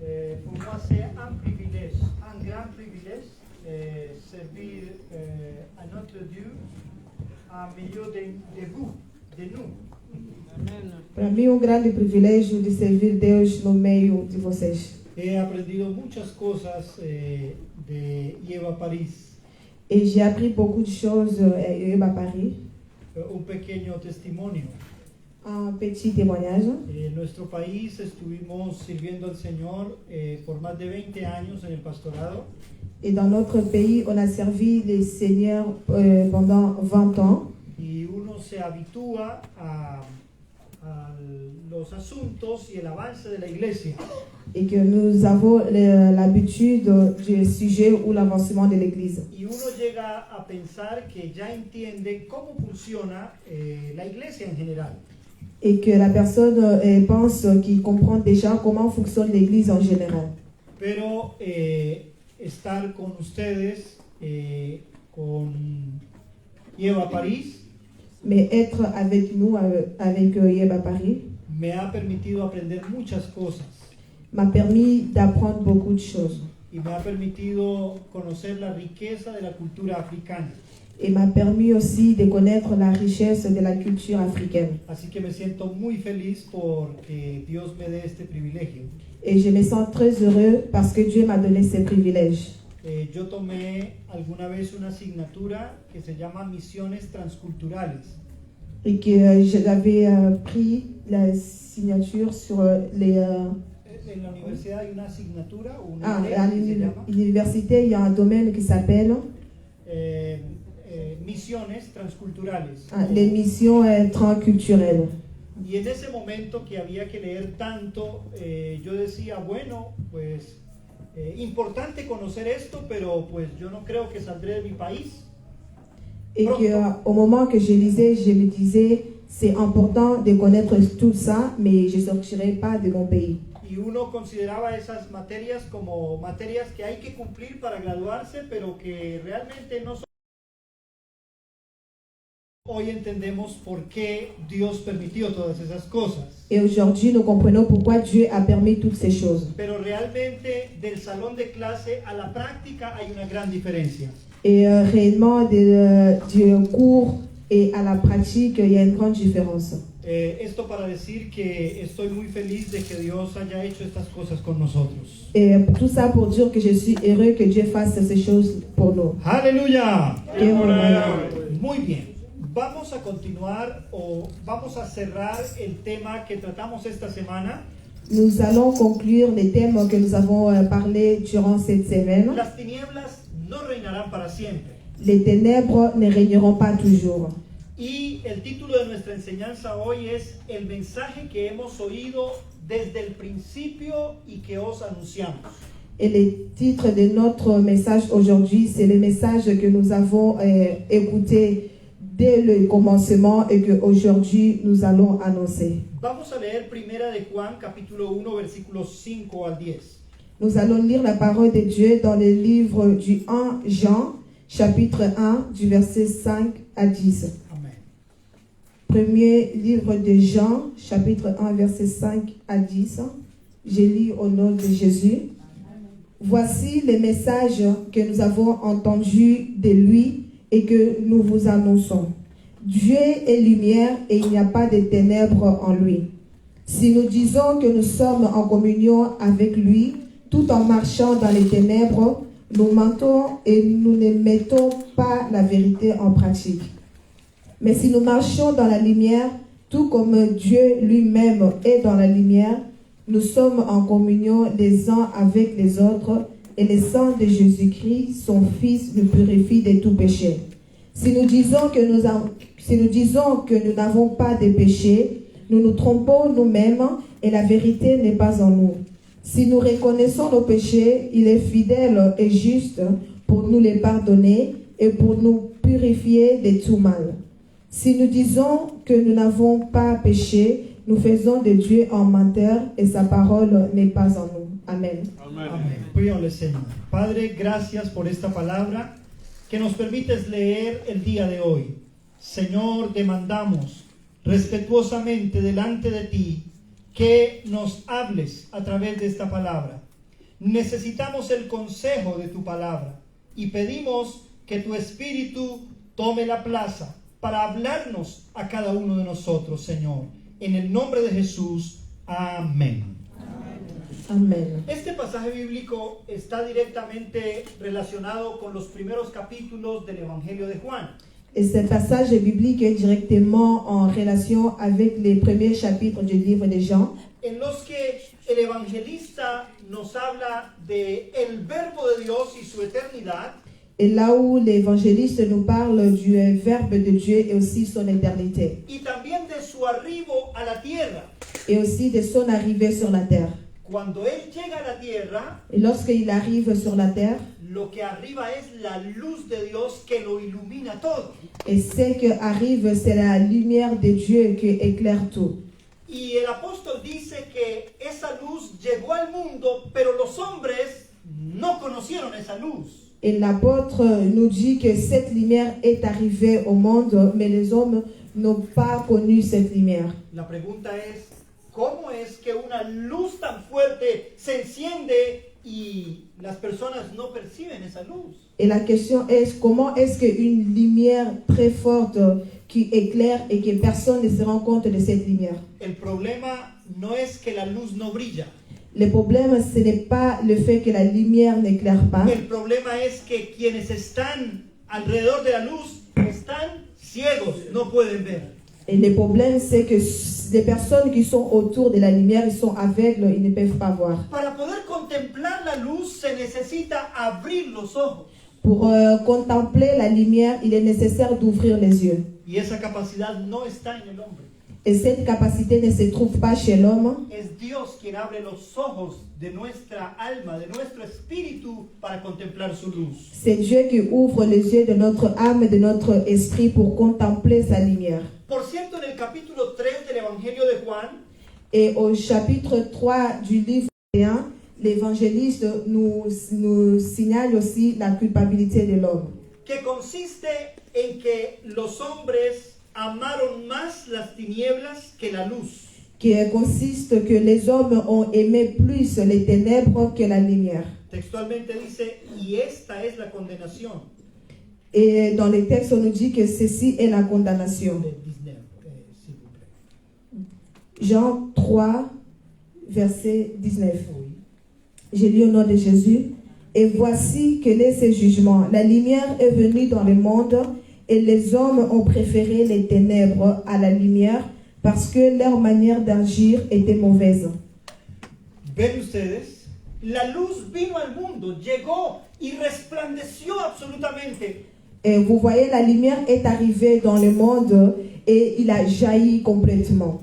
Et pour moi, c'est un privilège, un grand privilège, servir à notre Dieu en milieu de vous, de nous. Para mim, um grande privilégio de servir Deus no meio de vocês. He aprendido muchas cosas de Eva Paris. Et j'ai appris beaucoup de choses à Paris. Un pequeño testimonio. Un petit témoignage. En nuestro país estuvimos sirviendo al Señor por más de 20 años en el pastorado. Et dans notre pays, on a servi les seigneurs pendant 20 ans. Y uno se habitúa a los asuntos y el avance de la iglesia. Et que nous avons l'habitude du sujet ou l'avancement de l'Église. Y uno llega a pensar que ya entiende cómo funciona la iglesia en general. Et que la personne pense qu'il comprend déjà comment fonctionne l'Église en général. Pero estar con ustedes, con Yeba París, Mais être avec nous, avec Yeba Paris, me ha permitido aprender muchas cosas. M'a permis d'apprendre beaucoup de choses. Y me ha permitido conocer la riqueza de la cultura africana. Et m'a permis aussi de connaître la richesse de la culture africaine. Así que me siento muy feliz porque Dios me dé este privilegio. Et je me sens très heureux parce que Dieu m'a donné ces privilèges. Yo tomé alguna vez una asignatura que se llama Misiones Transculturales. Et que j'avais pris la signature sur les... En la universidad hay una asignatura, à l'université, il y a un domaine qui s'appelle Misiones Transculturales. Les missions transculturelles. Y en ese momento que había que leer tanto, yo decía, bueno, pues importante conocer esto, pero pues yo no creo que saldré de mi país. Et qu'au moment que je lisais, je me disais, c'est important de connaître tout ça, mais je ne sortirai pas de mon pays. Y uno consideraba esas materias como materias que hay que cumplir para graduarse, pero que realmente no son. Hoy entendemos por qué Dios permitió todas esas cosas. Et aujourd'hui, nous comprenons pourquoi Dieu a permis toutes ces choses. Pero realmente del salón de clase a la práctica hay una gran diferencia. Et réellement, du cours et à la pratique, il y a une grande différence. Esto para decir que estoy muy feliz de que Dios haya hecho estas cosas con nosotros. Et tout ça pour dire que je suis heureux que Dieu fasse ces choses pour nous. ¡Aleluya! Muy bien. Vamos a continuar o vamos a cerrar el tema que tratamos esta semana. Nous allons conclure les thèmes que nous avons parlé durant cette semaine. Las tinieblas no reinarán para siempre. Les ténèbres ne régneront pas toujours. Y el título de nuestra enseñanza hoy es el mensaje que hemos oído desde el principio y que os anunciamos. Et le titre de notre message aujourd'hui, c'est le message que nous avons écouté dès le commencement et que aujourd'hui nous allons annoncer. Vamos a leer Primera de Juan, capítulo 1, versículos 5 al 10. Nous allons lire la parole de Dieu dans le livre du 1 Jean, chapitre 1, du verset 5 à 10. Premier livre de Jean, chapitre 1, verset 5 à 10. Je lis au nom de Jésus. Voici les messages que nous avons entendus de lui et que nous vous annonçons. Dieu est lumière et il n'y a pas de ténèbres en lui. Si nous disons que nous sommes en communion avec lui, tout en marchant dans les ténèbres, nous mentons et nous ne mettons pas la vérité en pratique. Mais si nous marchons dans la lumière, tout comme Dieu lui-même est dans la lumière, nous sommes en communion les uns avec les autres et le sang de Jésus-Christ, son Fils, nous purifie de tout péché. Si nous disons que nous n'avons pas de péché, nous nous trompons nous-mêmes et la vérité n'est pas en nous. Si nous reconnaissons nos péchés, il est fidèle et juste pour nous les pardonner et pour nous purifier de tout mal. Si nous disons que nous n'avons pas péché, nous faisons de Dieu un menteur et sa parole n'est pas en nous. Amen. Amén. Prions le Señor. Padre, gracias por esta palabra que nos permites leer el día de hoy. Señor, demandamos respetuosamente delante de ti que nos hables a través de esta palabra. Necesitamos el consejo de tu palabra y pedimos que tu Espíritu tome la plaza para hablarnos a cada uno de nosotros, Señor. En el nombre de Jesús, amén. Amén. Este pasaje bíblico está directamente relacionado con los primeros capítulos del Evangelio de Juan. Et ce passage biblique est directement en relation avec les premiers chapitres du livre de Jean, en los que el evangelista nos habla de el verbo de Dios y su eternidad, et là où l'évangéliste nous parle du Verbe de Dieu et aussi son éternité, y también de su arribo a la tierra. et aussi de son arrivée sur la terre. Cuando él llega a la tierra, Et lorsqu'il arrive sur la terre, lo que arriba es la luz de Dios que lo ilumina todo. et ce qui arrive, c'est la lumière de Dieu qui éclaire tout. Y el apóstol dice que esa luz llegó al mundo, pero los hombres no conocieron esa luz. Et l'apôtre nous dit que cette lumière est arrivée au monde, mais les hommes n'ont pas connu cette lumière. La pregunta es, ¿cómo es que una luz tan fuerte se enciende y las personas no perciben esa luz? Et la question est, comment est-ce qu'une lumière très forte qui éclaire et que personne ne se rend compte de cette lumière? El problema no es que la luz no brilla. Le problème, ce n'est pas le fait que la lumière n'éclaire pas. El problema es que quienes están alrededor de la luz están ciegos, no pueden ver. Et le problème, c'est que les personnes qui sont autour de la lumière, ils sont aveugles, ils ne peuvent pas voir. Para poder contemplar la luz se necesita abrir los ojos. Pour contempler la lumière, il est nécessaire d'ouvrir les yeux. Y esa capacidad no está en el hombre. Et cette capacité ne se trouve pas chez l'homme. Es Dios quien abre los ojos de nuestra alma, de nuestro espíritu, para contemplar su luz. C'est Dieu qui ouvre les yeux de notre âme, de notre esprit pour contempler sa lumière. Por cierto, en el capítulo 3 del Evangelio de Juan, Et au chapitre 3 du livre 1, l'évangéliste nous signale aussi la culpabilité de l'homme. que consiste en que los hombres amaron más las tinieblas que la luz. Qui consiste que les hommes ont aimé plus les ténèbres que la lumière. Textualmente dice, y esta es la condenación. Et dans les textes, on nous dit que ceci est la condamnation. S'il vous plaît. Jean 3, verset 19. J'ai lu au nom de Jésus. Et voici quel est ce jugement. La lumière est venue dans le monde et les hommes ont préféré les ténèbres à la lumière parce que leur manière d'agir était mauvaise. Ven ustedes, la luz vino al mundo, llegó y resplandeció absolutamente. Et vous voyez, la lumière est arrivée dans le monde et il a jailli complètement.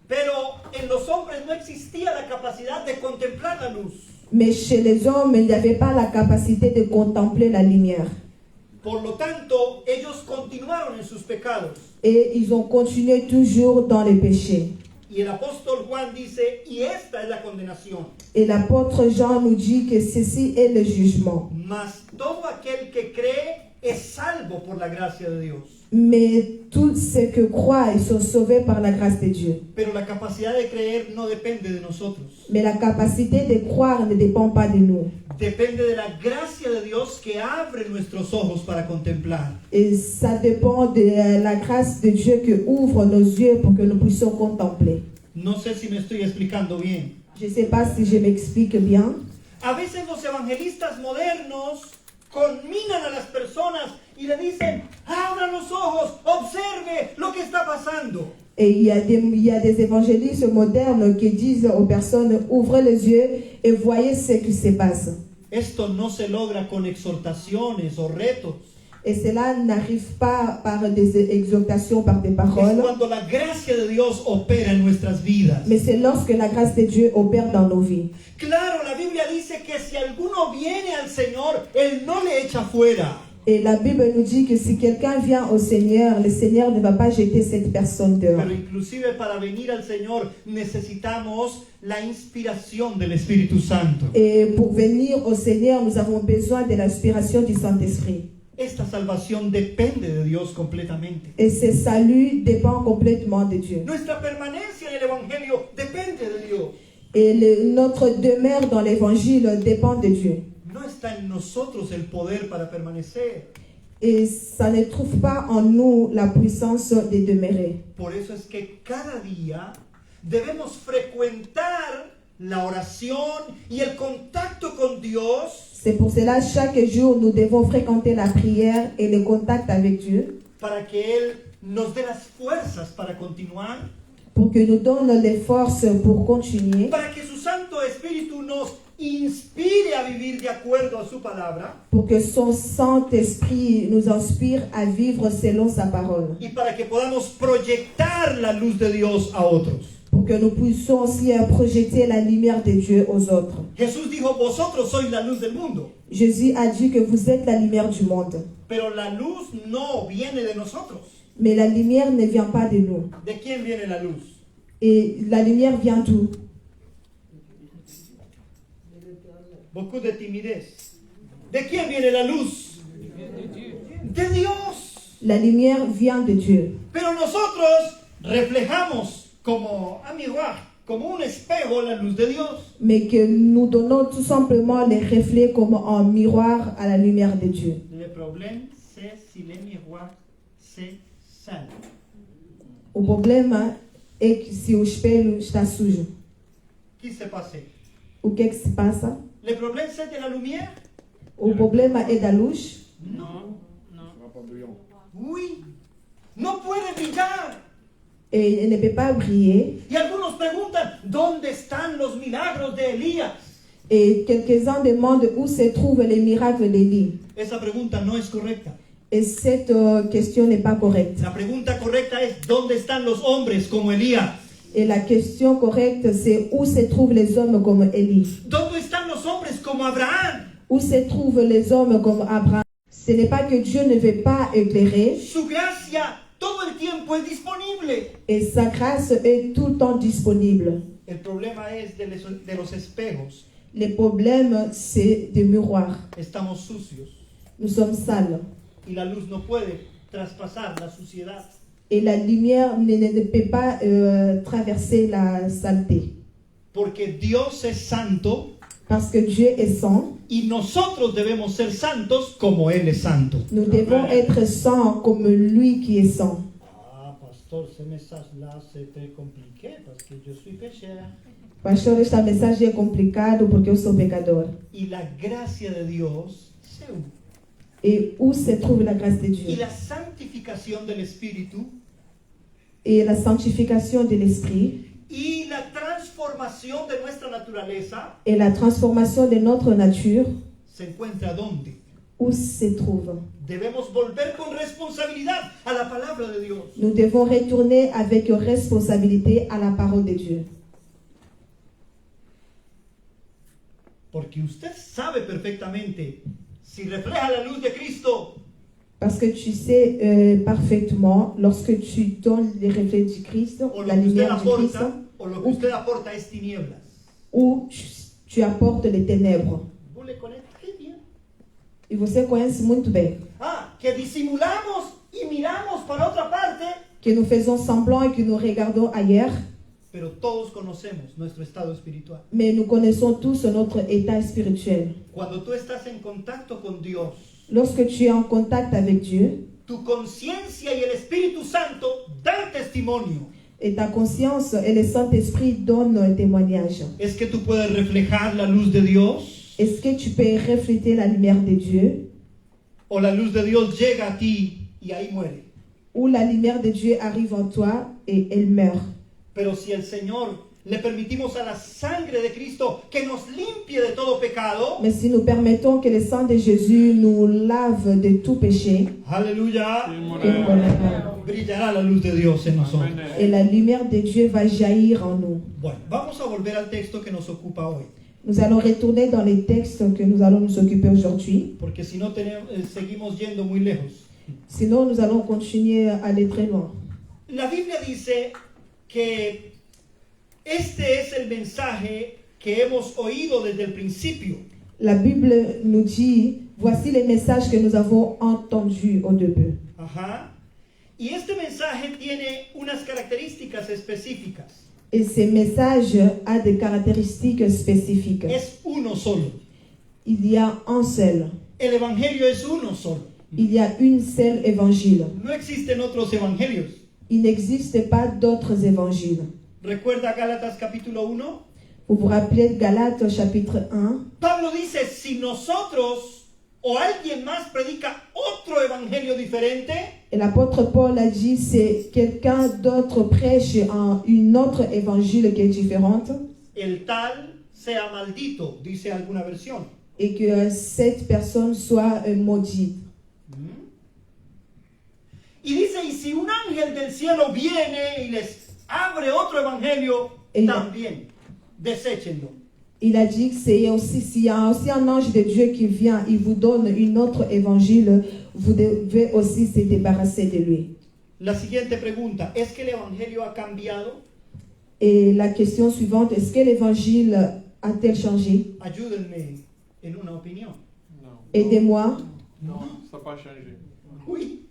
Pero en los hombres no existía la capacidad de contemplar la luz. Mais chez les hommes, il n'y avait pas la capacité de contempler la lumière. Por lo tanto, ellos continuaron en sus pecados. Et ils ont continué toujours dans les péchés. Y el apóstol Juan dice, y esta es la condenación. Et l'apôtre Jean nous dit que ceci est le jugement. Mas todo aquel que cree es salvo por la gracia de Dios. Mais tous ceux qui croient, ils sont sauvés par la grâce de Dieu. Pero la capacidad de creer no depende de nosotros. Mais la capacité de croire ne dépend pas de nous. Depende de la gracia de Dios que abre nuestros ojos para contemplar. Et ça dépend de la grâce de Dieu qui ouvre nos yeux pour que nous puissions contempler. No sé si me estoy explicando bien. Je ne sais pas si je m'explique bien. A veces los evangelistas modernos conminan a las personas y le dicen, abra los ojos, observe lo que está pasando. Et il y a des évangélistes modernes qui disent aux personnes, ouvrez les yeux et voyez ce qui se passe. Esto no se logra con exhortaciones o retos. Et cela n'arrive pas par des exhortations, par des Es paroles, cuando la gracia de Dios opera en nuestras vidas. mais c'est lorsque la grâce de Dieu opère dans nos vies. Claro, la Biblia dice que si alguno viene al Señor, Él no le echa fuera. Et la Bible nous dit que si quelqu'un vient au Seigneur, le Seigneur ne va pas jeter cette personne dehors. Pero inclusive para venir al Señor necesitamos la inspiración del Espíritu Santo. Et pour venir au Seigneur, nous avons besoin de l'inspiration du Saint-Esprit. Esta salvación depende de Dios completamente. Et ce salut dépend complètement de Dieu. Nuestra permanencia en el Evangelio depende de Dios. Et notre demeure dans l'Évangile dépend de Dieu. No está en nosotros el poder para permanecer. Et ça ne trouve pas en nous la puissance de demeurer. Por eso es que cada día debemos frecuentar la oración y el contacto con Dios. C'est pour cela chaque jour nous devons fréquenter la prière et le contact avec Dieu. para que Él nos dé las fuerzas para continuar, pour que nous donne les forces pour continuer, para que su Santo Espíritu nos inspire a vivir de acuerdo a su palabra, pour que son Saint-Esprit nous inspire à vivre selon sa parole, y para que podamos proyectar la luz de Dios a otros. pour que nous puissions aussi projeter la lumière de Dieu aux autres. Jesús dijo, vosotros sois la luz del mundo, Jésus a dit que vous êtes la lumière du monde. pero la luz no viene de nosotros. Mais la lumière ne vient pas de nous. ¿De quién viene la luz? Et la lumière vient d'où? Beaucoup de timidez. ¿De quién viene la luz? De Dios. La lumière vient de Dieu. Pero nosotros reflejamos como a miroir, como un espejo la luz de Dios. Mais que nous donnons tout simplement les reflets comme un miroir à la lumière de Dieu. Le problème, c'est si le miroir c'est sale. O problema é que se o espelho está sujo, Qu'est-ce qui s'est passé? o que se passa? Le problème, c'est de la lumière? O problema é da luz? Non. Oui. No puede brillar. Et il ne peut pas briller. Y algunos preguntan, ¿dónde están los milagros de Elías? Et quelques-uns demandent où se trouvent les miracles d'Élie. Esa pregunta no es correcta. Et cette question n'est pas correcte. La pregunta correcta es, ¿dónde están los hombres como Elías? Et la question correcte, c'est où se trouvent les hommes comme Élie? ¿Dónde están los hombres como Abraham? Où se trouvent les hommes comme Abraham? Ce n'est pas que Dieu ne veut pas éclairer, Su gracia todo el tiempo es disponible. et sa grâce est tout le temps disponible. El problema es de los espejos. Le problème, c'est des miroirs. Estamos sucios Nous sommes sales. y la luz no puede traspasar la suciedad. Et la lumière ne peut pas traverser la saleté. Porque Dios es santo Parce que Dieu est saint, y nosotros debemos ser santos como Él es santo. nous devons être saints comme lui qui est saint. Ah, pastor, ce message-là, c'est très compliqué parce que je suis pécheur. Pastor, este mensagem é complicado porque eu sou pecador. Y la gracia de Dios se une. Et où se trouve la grâce de Y Dieu? la santificación del Espíritu Et la sanctification de l'esprit y la transformación de nuestra naturaleza et la transformation de notre nature, se encuentra ¿dónde? où se trouve? Debemos volver con responsabilidad a la palabra de Dios. Nous devons retourner avec responsabilité à la parole de Dieu. Porque usted sabe perfectamente, si refleja la luz de Cristo, Parce que tu sais parfaitement, lorsque tu donnes les reflets du Christ, o la lo que usted lumière du Christ, aporta, o lo que usted aporta es tinieblas. ou tu apportes les ténèbres. Vous le connaissez très bien. E você conhece muito bem. Ah, que disimulamos y miramos para otra parte, Que nous faisons semblant et que nous regardons ailleurs, pero todos conocemos nuestro estado espiritual. mais nous connaissons tous notre état spirituel. Cuando tú estás en contacto con Dios, Lorsque tu es en contact avec Dieu, tu conciencia y el Espíritu Santo dan testimonio. et ta conscience et le Saint-Esprit donnent un témoignage. Es que tú puedes reflejar la luz de Dios, Est-ce que tu peux refléter la lumière de Dieu, o la luz de Dios llega a ti y ahí muere. ou la lumière de Dieu arrive en toi et elle meurt? Pero si el Señor le permitimos a la sangre de Cristo que nos limpie de todo pecado, Mais si nous permettons que le sang de Jésus nous lave de tout péché, aleluya, et brillará la luz de Dios en nosotros. la lumière de Dieu va jaillir en nous. Bueno, vamos a volver al texto que nos ocupa hoy, Nous allons retourner dans les textes que nous allons nous occuper aujourd'hui. porque si no seguimos yendo muy lejos. Sinon, nous allons continuer à aller très loin. La Biblia dice que este es el mensaje que hemos oído desde el principio. La Bible nous dit, voici les messages que nous avons entendus au début. Ajá. Y este mensaje tiene unas características específicas. Et ces messages ont des caractéristiques spécifiques. Es uno solo. Il y a un seul. El evangelio es uno solo. Il y a une seule évangile. No existen otros evangelios. Il n'existe pas d'autres évangiles. ¿Recuerda Gálatas capítulo 1? Vous vous rappelez Galates chapitre 1? Pablo dice, si nosotros o alguien más predica otro evangelio diferente, Et l'apôtre Paul a dit, c'est quelqu'un d'autre prêche une autre évangile qui est différente. el tal sea maldito, dice alguna versión. Et que cette personne soit maudite. Y dice, y si un ángel del cielo viene y les abre otro evangelio, también deséchenlo. Il a dit que c'est aussi, s'il y a aussi un ange de Dieu qui vient, il vous donne une autre évangile, vous devez aussi se débarrasser de lui. La siguiente pregunta, ¿es que el evangelio ha cambiado? Et la question suivante, est-ce que l'évangile a-t-elle changé? Ayúdenme en una opinión. Aidez-moi. Non, ça n'a pas changé. Oui.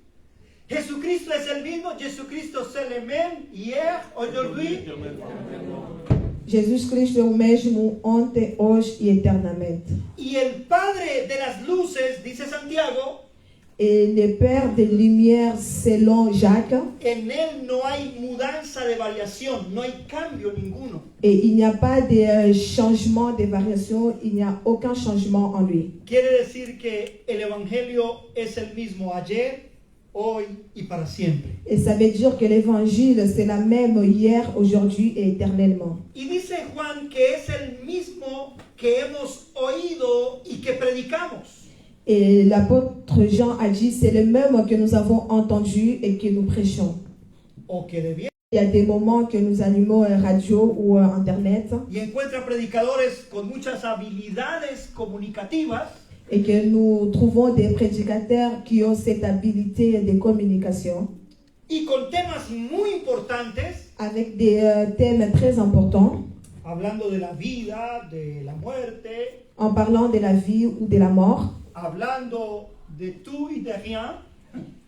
Jesucristo es el mismo, Jesucristo es el même, hier, aujourd'hui. Jesus Cristo é o mesmo ontem, hoje e eternamente. Y el Padre de las luces, dice Santiago, Et le Père de lumière, selon Jacques, en él no hay mudanza de variación, no hay cambio ninguno. et il n'y a pas de changement, de variation, il n'y a aucun changement en lui. Quiere decir que el Evangelio es el mismo ayer, hoy y para siempre. Et ça veut dire que l'évangile, c'est la même hier, aujourd'hui et éternellement. Y dice Juan que es el mismo que hemos oído y que predicamos. Et l'apôtre Jean a dit, c'est le même que nous avons entendu et que nous prêchons. O que debiera. Il y a des moments que nous allumons radio ou internet Y encuentra predicadores con muchas habilidades comunicativas. et que nous trouvons des prédicateurs qui ont cette habilité de communication Y con temas muy importantes, avec des thèmes très importants, hablando de la vida, de la muerte, en parlant de la vie ou de la mort, hablando de tout y de rien,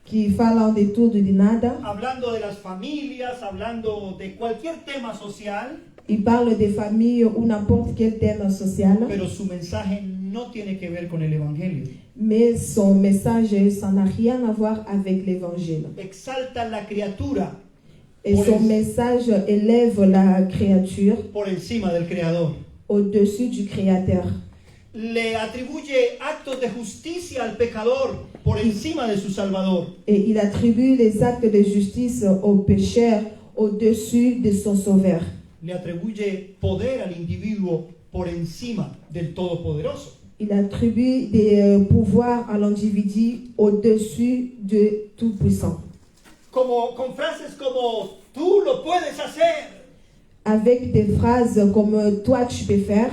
qui parlent de tout, de nada. hablando de las familias, hablando de cualquier tema social, Il parle des familles ou n'importe quel thème social, pero su mensaje no tiene que ver con el Evangelio. mais son message, ça n'a rien à voir avec l'évangile. Exalta la criatura Et son message élève la créature por encima del Creador. au-dessus du Créateur. Le atribuye actos de justicia al pecador por encima de su Salvador. Et il attribue les actes de justice au pécheur au-dessus de son sauveur. Le atribuye poder al individuo por encima del Todopoderoso. Il attribue des pouvoirs à l'individu au-dessus de tout-puissant. Con frases como, tú lo puedes hacer. Avec des phrases comme « toi tu peux faire »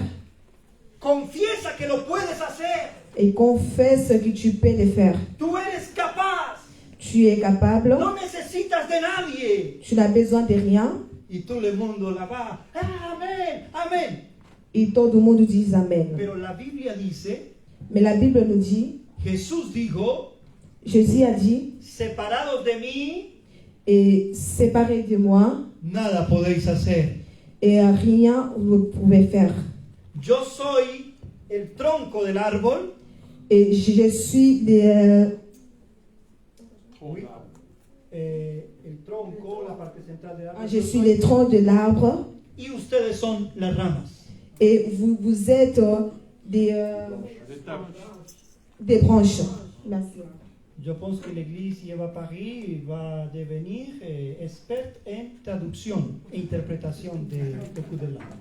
Confiesa que lo puedes hacer. et « confesse que tu peux le faire ». Tú eres capaz. Tu es capable, No necesitas de nadie. tu n'as besoin de rien. Y todo el mundo la va. Amén, amén. Et tout le monde dit Amen. Pero la Biblia dice, Mais la Bible nous dit, Jesús dijo, Jésus a dit, separados de mí, et séparé de moi, nada podéis hacer. et rien vous pouvez faire. Yo soy el tronco del árbol. Et je suis El tronco, la parte central del árbol. je suis le tronc de l'arbre. Y ustedes son las ramas. Et vous êtes des branches. Merci. Je pense que l'Église Eva Paris va devenir experte en traducción e interpretación de beaucoup de langues.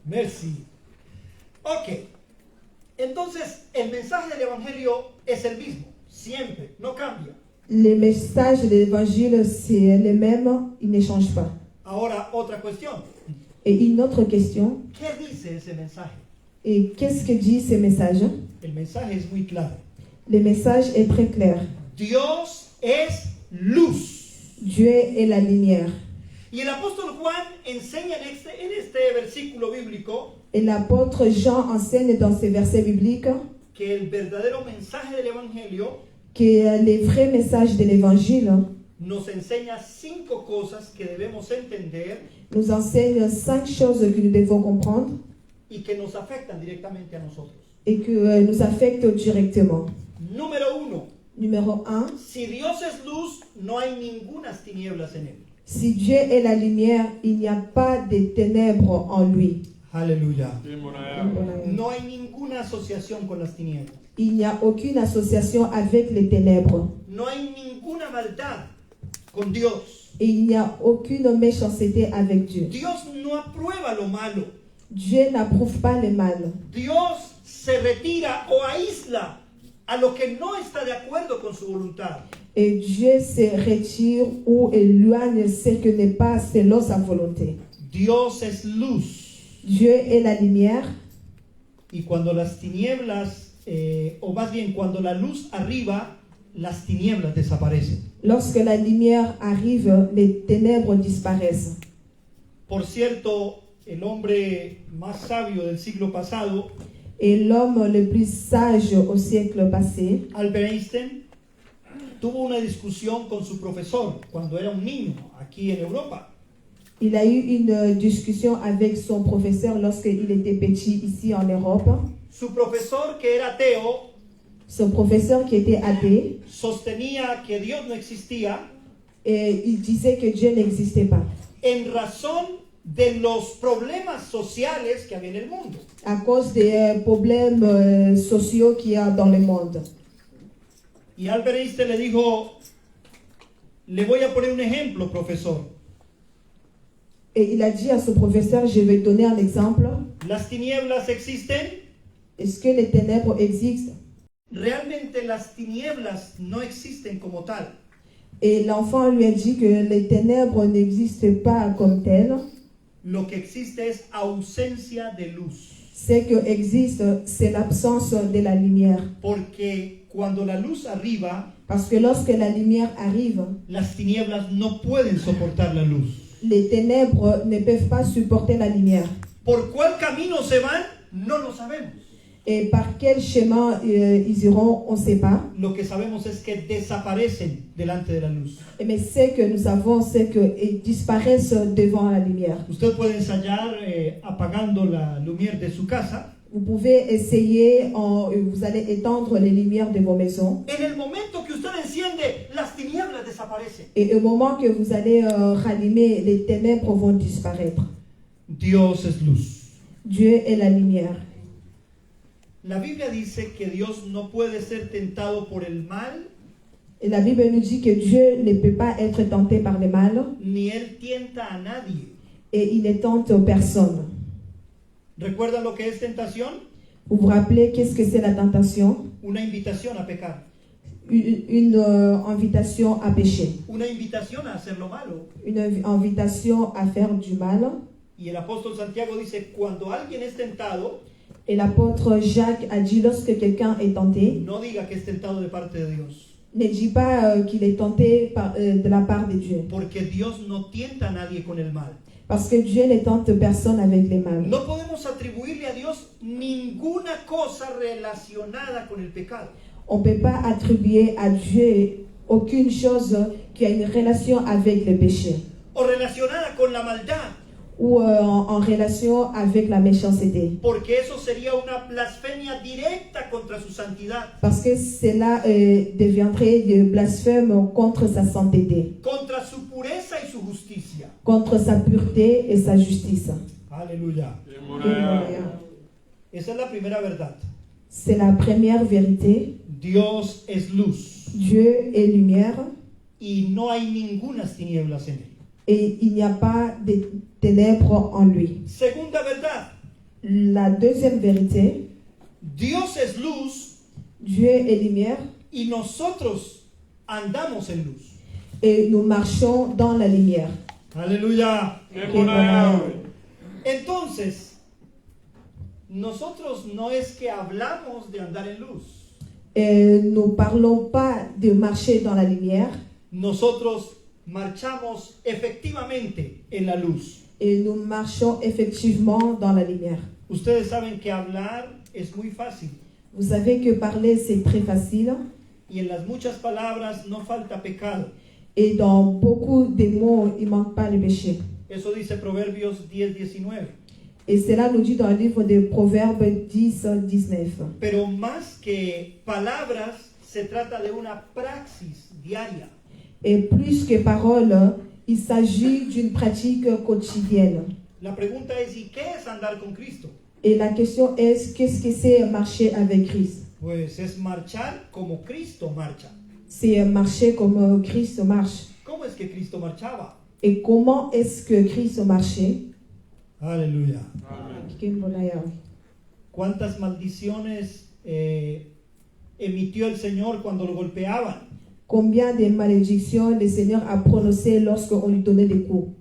Merci. Ok. Entonces, el mensaje del Evangelio es el mismo, siempre, no cambia. Le message de l'évangile, c'est le même, il ne change pas. Ahora, otra cuestión. Et une autre question, ¿Qué dice ese mensaje? et qu'est-ce que dit ce message? El mensaje es muy claro. Le message est très clair. Dios es luz. Dieu est la lumière. Y el apóstol Juan enseña en este versículo bíblico Et l'apôtre Jean enseigne dans ces versets bibliques que el verdadero mensaje del Evangelio que les vrais messages de l'évangile nos enseña 5 cosas que debemos entender nous enseignent 5 choses que nous devons comprendre y que nos afectan directamente a nosotros. et que nous affectent directement. Número 1. Numéro 1, Si Dios es luz, no hay ningunas tinieblas en él. si Dieu est la lumière, il n'y a pas de ténèbres en lui. Aleluya. No hay ninguna asociación con las tinieblas. Il n'y a aucune association avec les ténèbres. No hay ninguna maldad con Dios. Il n'y a aucune méchanceté avec Dieu. Dios no aprueba lo malo. Dieu n'approuve pas le mal. Dios se retira o aísla a lo que no está de acuerdo con su voluntad. Et Dieu se retire ou éloigne ce que n'est pas selon sa volonté. Dios es luz. Dieu est la lumière. Y cuando las tinieblas, o más bien cuando la luz arriba, las tinieblas desaparecen. Lorsque la lumière arrive, les ténèbres disparaissent. Por cierto, el hombre más sabio del siglo pasado, Et l'homme le plus sage au siècle passé, Albert Einstein, tuvo una discusión con su profesor cuando era un niño aquí en Europa. il a eu une discussion avec son professeur lorsqu'il était petit ici en Europe. Su profesor, que era ateo, Son professeur qui était athée, sostenía que Dios no existía et il disait que Dieu n'existait pas en razón de los problemas sociales que había en el mundo. à cause des problèmes sociaux qu'il y a dans le monde. Y Albert Einstein le dijo, le voy a poner un ejemplo, profesor. Et il a dit à son professeur, je vais donner un exemple. ¿Las tinieblas existen? Est-ce que les ténèbres existent? Realmente las tinieblas no existen como tal. Et l'enfant lui a dit que les ténèbres n'existent pas comme telles. Lo que existe es ausencia de luz. Ce qui existe, c'est l'absence de la lumière. Porque cuando la luz arriba, Parce que lorsque la lumière arrive, las tinieblas no pueden soportar la luz. les ténèbres ne peuvent pas supporter la lumière. ¿Por cuál camino se van? No lo sabemos. Et par quel chemin ils iront, on ne sait pas. Lo que sabemos es que desaparecen delante de la luz. Mais ce que nous savons, c'est qu'ils disparaissent devant la lumière. Usted puede ensayar apagando la lumière de su casa. Vous pouvez essayer, vous allez éteindre les lumières de vos maisons. En el momento que usted enciende, las tinieblas desaparecen. Et au moment que vous allez rallumer, les ténèbres vont disparaître. Dios es luz. Dieu est la lumière. La Biblia dice que Dios no puede ser tentado por el mal, Et la Bible nous dit que Dieu ne peut pas être tenté par le mal ni Él tienta a nadie. et il ne tente personne. ¿Recuerdan lo que es tentación? Vous vous rappelez qu'est-ce que c'est la tentation? Una invitación a pecar. Une invitation à pécher. Una invitación a hacer lo malo. Une invitation à faire du mal. Y el apóstol Santiago dice, cuando alguien es tentado, Et l'apôtre Jacques a dit, lorsque quelqu'un est tenté, no diga que es tentado de parte de Dios. ne dis pas qu'il est tenté de la part de Dieu. Porque Dios no tienta a nadie con el mal. Parce que Dieu ne tente personne avec les mal. No podemos atribuirle a Dios ninguna cosa relacionada con el pecado. On ne peut pas attribuer à Dieu aucune chose qui a une relation avec le péché O relacionada con la maldad. ou en relation avec la méchanceté. Porque eso sería una blasfemia directa contra su santidad. Parce que cela deviendrait de blasphème contre sa sainteté, Contra su pureza y su justicia. contre sa pureté et sa justice. Aleluya. Esa es la primera verdad. C'est la première vérité. Dios es luz. Dieu est lumière Y no hay ningunas tinieblas en él. et il n'y a pas de ténèbres en lui. Segunda verdad. La deuxième vérité, Dios es luz Dieu est lumière y nosotros andamos en luz. et nous marchons dans la lumière. Aleluya. Amen. Entonces, nosotros no es que hablamos de andar en luz. Et nous ne parlons pas de marcher dans la lumière, Nosotros marchamos efectivamente en la luz. et nous marchons effectivement dans la lumière. Ustedes saben que hablar es muy fácil Vous savez que parler, c'est très facile, y en las muchas palabras no falta pecado. et dans beaucoup de mots, il ne manque pas le péché. Eso dice Proverbios 10:19. Et cela nous dit dans le livre de Proverbes 10, 19. Pero más que palabras, se trata de una praxis diaria. Et plus que parole, il s'agit d'une pratique quotidienne. La pregunta es, ¿y qué es andar con Cristo? Et la question est, qu'est-ce que c'est marcher avec Christ? Pues es marchar como Cristo marcha. C'est marcher comme Christ marche. ¿Cómo es que Cristo marchaba? Et comment est-ce que Christ marchait? Aleluya. Amen. ¿Cuántas maldiciones emitió el Señor cuando lo golpeaban? Combien de malédictions le Seigneur a prononcées lorsqu'on lui donnait des coups?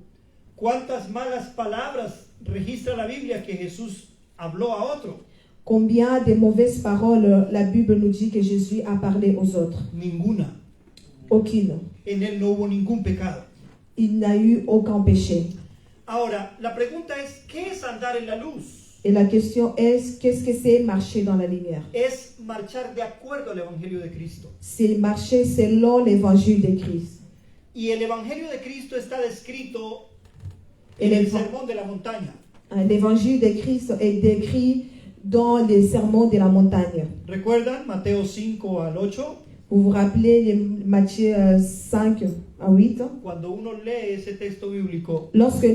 ¿Cuántas malas palabras registra la Biblia que Jesús habló a otro? Combien de mauvaises paroles la Bible nous dit que Jésus a parlé aux autres? Ninguna. Aucune. En él no hubo ningún pecado. Il n'a eu aucun péché. Ahora, la pregunta es, ¿qué es andar en la luz? Et la question est, qu'est-ce que c'est marcher dans la lumière? Es marchar de acuerdo al Evangelio de Cristo. C'est marcher selon l'évangile de Christ. Y el Evangelio de Cristo está descrito Et en el Sermón de la Montaña. l'évangile de Christ est décrit dans les sermons de la montagne. ¿Recuerdan Mateo 5 al 8? Vous vous rappelez Matthieu 5 à 8? Cuando uno lee ese texto bíblico, Lorsque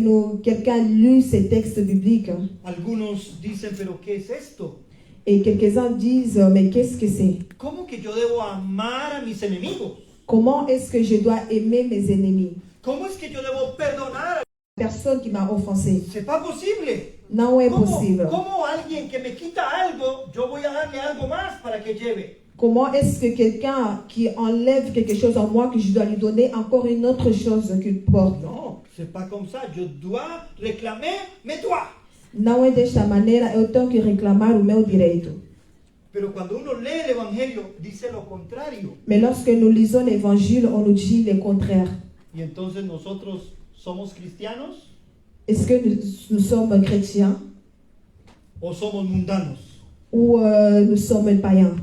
quelqu'un lit ces textes bibliques, algunos dicen, ¿pero qué es esto? et quelques-uns disent, mais qu'est-ce que c'est? ¿Cómo que yo debo amar a mis enemigos? Comment est-ce que je dois aimer mes ennemis? ¿Cómo es que yo debo perdonar? Personne qui m'a offensé. C'est pas posible. Non, est possible. ¿Cómo alguien que me quita algo, yo voy a darle algo más para que lleve? Comment est-ce que quelqu'un qui enlève quelque chose en moi, que je dois lui donner encore une autre chose qu'il porte? No, c'est pas comme ça. Yo dois reclamer mes droits. Não é desta maneira, eu tenho que reclamar o meu direito. Pero cuando uno lee el Evangelio, dice lo contrario. Mais lorsque nous lisons l'évangile, on nous dit le contraire. Y entonces nosotros somos cristianos Est-ce que nous sommes chrétiens o somos mundanos. ou nous sommes païens?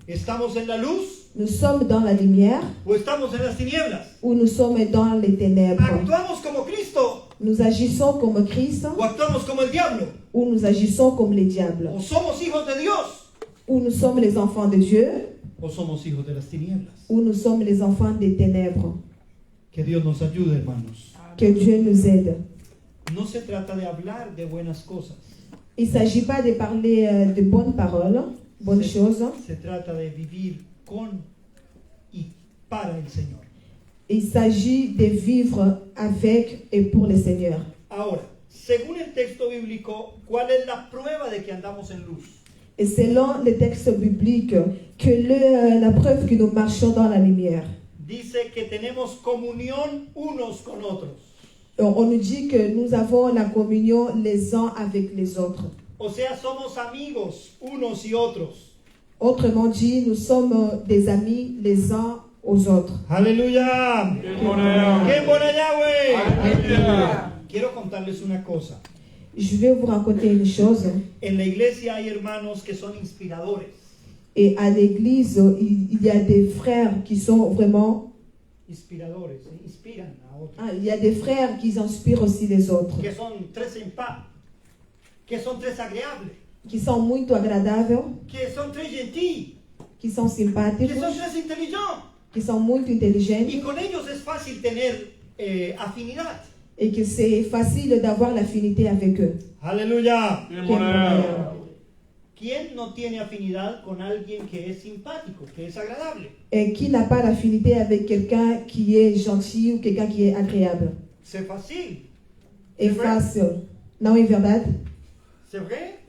¿Estamos en la luz Nous sommes dans la lumière o estamos en las tinieblas? ou nous sommes dans les ténèbres? ¿Actuamos como Cristo Nous agissons comme Christ o actuamos como el diablo? ou nous agissons comme les diables? ¿O somos hijos de Dios Ou nous sommes les enfants de Dieu o somos hijos de las tinieblas? ou nous sommes les enfants des ténèbres? Que Dios nos ayude, hermanos. Que Dieu nous aide. No se trata de hablar de buenas cosas. Il ne s'agit pas de parler de bonnes paroles, bonnes choses. Se trata de vivir con y para el Señor. Il s'agit de vivre avec et pour le Seigneur. Ahora, según el texto bíblico, ¿cuál es la prueba de que andamos en luz? Et selon les textes bibliques, la preuve que nous marchons dans la lumière. Dice que tenemos comunión unos con otros. On nous dit que nous avons la communion les uns avec les autres. O sea, somos amigos unos y otros. Autrement dit, nous sommes des amis les uns aux autres. ¡Aleluya! ¡Qué buena Yahweh! Quiero contarles una cosa. Je vais vous raconter une chose. En la iglesia hay hermanos que son inspiradores. Et à l'église, il y a des frères qui sont vraiment... Inspiradores, inspiran a otros. Il y a des frères qui inspirent aussi les autres. Que son tres agreables. Qui sont muito agradáveis. Que son tres gentils. Qui sont sympathiques. Que son tres inteligentes. Qui sont muito intelligents. Y con ellos es fácil tener afinidad. Et que c'est facile d'avoir l'affinité avec eux. Aleluya. ¿Quién no tiene afinidad con alguien que es simpático, que es agradable? Et qui n'a pas d'affinité avec quelqu'un qui est gentil ou quelqu'un qui est agréable? C'est facile. É fácil. Não é verdade? C'est vrai?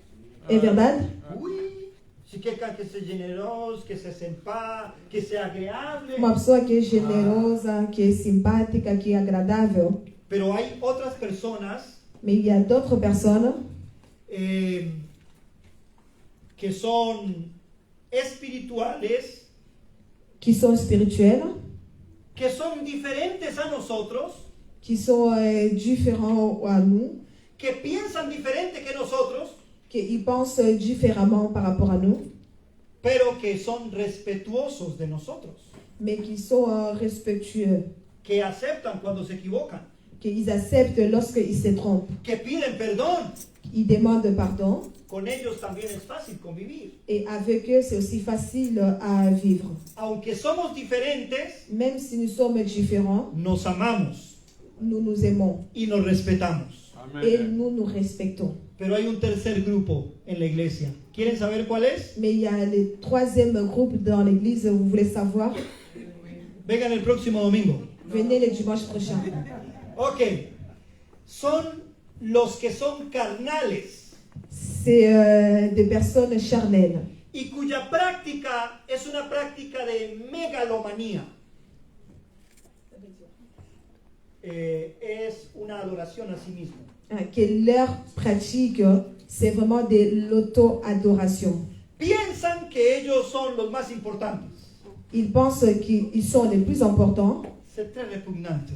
É verdade? Oui. Si quelqu'un que c'est généreux, que c'est sympa, que c'est agréable. Uma pessoa que é generosa, que é simpática, que é agradável. Pero hay otras personas. Mais il y a d'autres personnes que son espirituales, qui sont spirituelles, que son diferentes a nosotros, qui sont différents à nous, que piensan diferente que nosotros, qu'ils pensent différemment par rapport à nous, pero que son respetuosos de nosotros, mais qui sont respectueux, que aceptan cuando se equivocan, qu'ils acceptent lorsqu'ils se trompent, que piden perdón. Ils demandent pardon. Con ellos también es fácil convivir. Et avec eux, c'est aussi facile à vivre. Aunque somos diferentes, même si nous sommes différents, nos amamos, nous nous aimons y nos respetamos. et nous nous respectons. Pero hay un tercer grupo en la iglesia. ¿Quieren saber cuál es? Mais il y a le troisième groupe dans l'église, vous voulez savoir? Vengan el próximo domingo. Venez le dimanche prochain. Ok. Son los que son carnales. C'est des personnes charnelles. Y cuya práctica es una práctica de megalomanía. Es una adoración a sí mismo. Que leur pratique, c'est vraiment de l'auto-adoration. Piensan que ellos son los más importantes. Ils pensent qu'ils sont les plus importants. C'est très repugnante.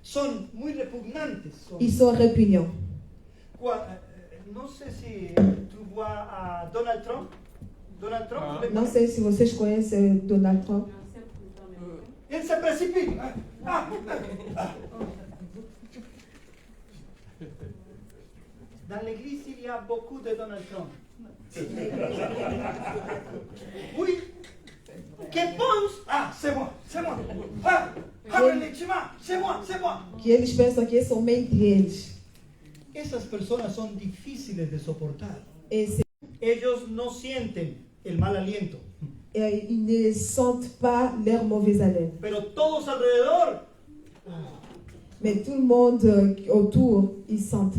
Son muy repugnantes. Ils sont répugnants. No sé si tu vois a Donald Trump. Donald Trump. Non sé si vocês conhecem Donald Trump. Il se précipite. Dans l'église, il y a beaucoup de Donald Trump. Oui. Que pense? C'est moi. C'est moi. C'est moi. Que eles pensam que é somente eles. Esas personas son difíciles de soportar. Et Ellos no sienten el mal aliento. ils ne sentent pas leur mauvaise haleine. Pero todos alrededor. Mais tout le monde autour, ils sentent.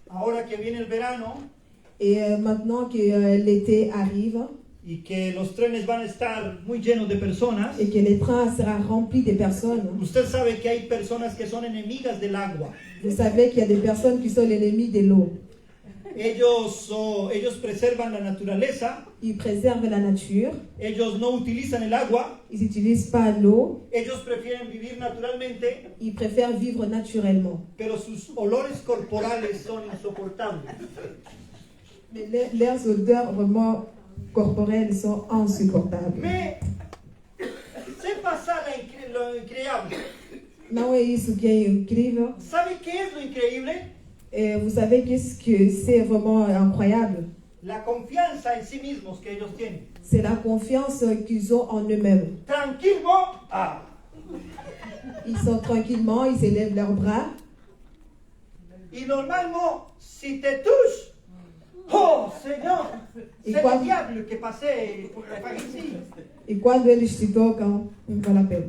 Ahora que viene el verano. Et maintenant que l'été arrive. Y que los trenes van a estar muy llenos de personas. Et que les trains seront remplis de personnes. Usted sabe que hay personas que son enemigas del agua. Vous savez qu'il y a des personnes qui sont l'ennemi de l'eau. Ellos preservan la naturaleza. Ils préservent la nature. Ellos no utilizan el agua. Ils n'utilisent pas l'eau. Ellos prefieren vivir naturalmente. Ils préfèrent vivre naturellement. Pero sus olores corporales son insoportables. Mais leurs odeurs vraiment corporelles sont insupportables. Mais c'est pas ça lo increíble. Não é isso que é incrível. ¿Sabe qué es lo increíble? Et vous savez qu'est-ce que c'est vraiment incroyable? La confianza en sí mismos que ellos tienen. C'est la confiance qu'ils ont en eux-mêmes. Tranquillement. Ils sont tranquillement, ils élèvent leurs bras. Y normalement, si te touches, oh Señor, c'est le diable que passé por ici. Y cuando eles te tocam, não vale a pena.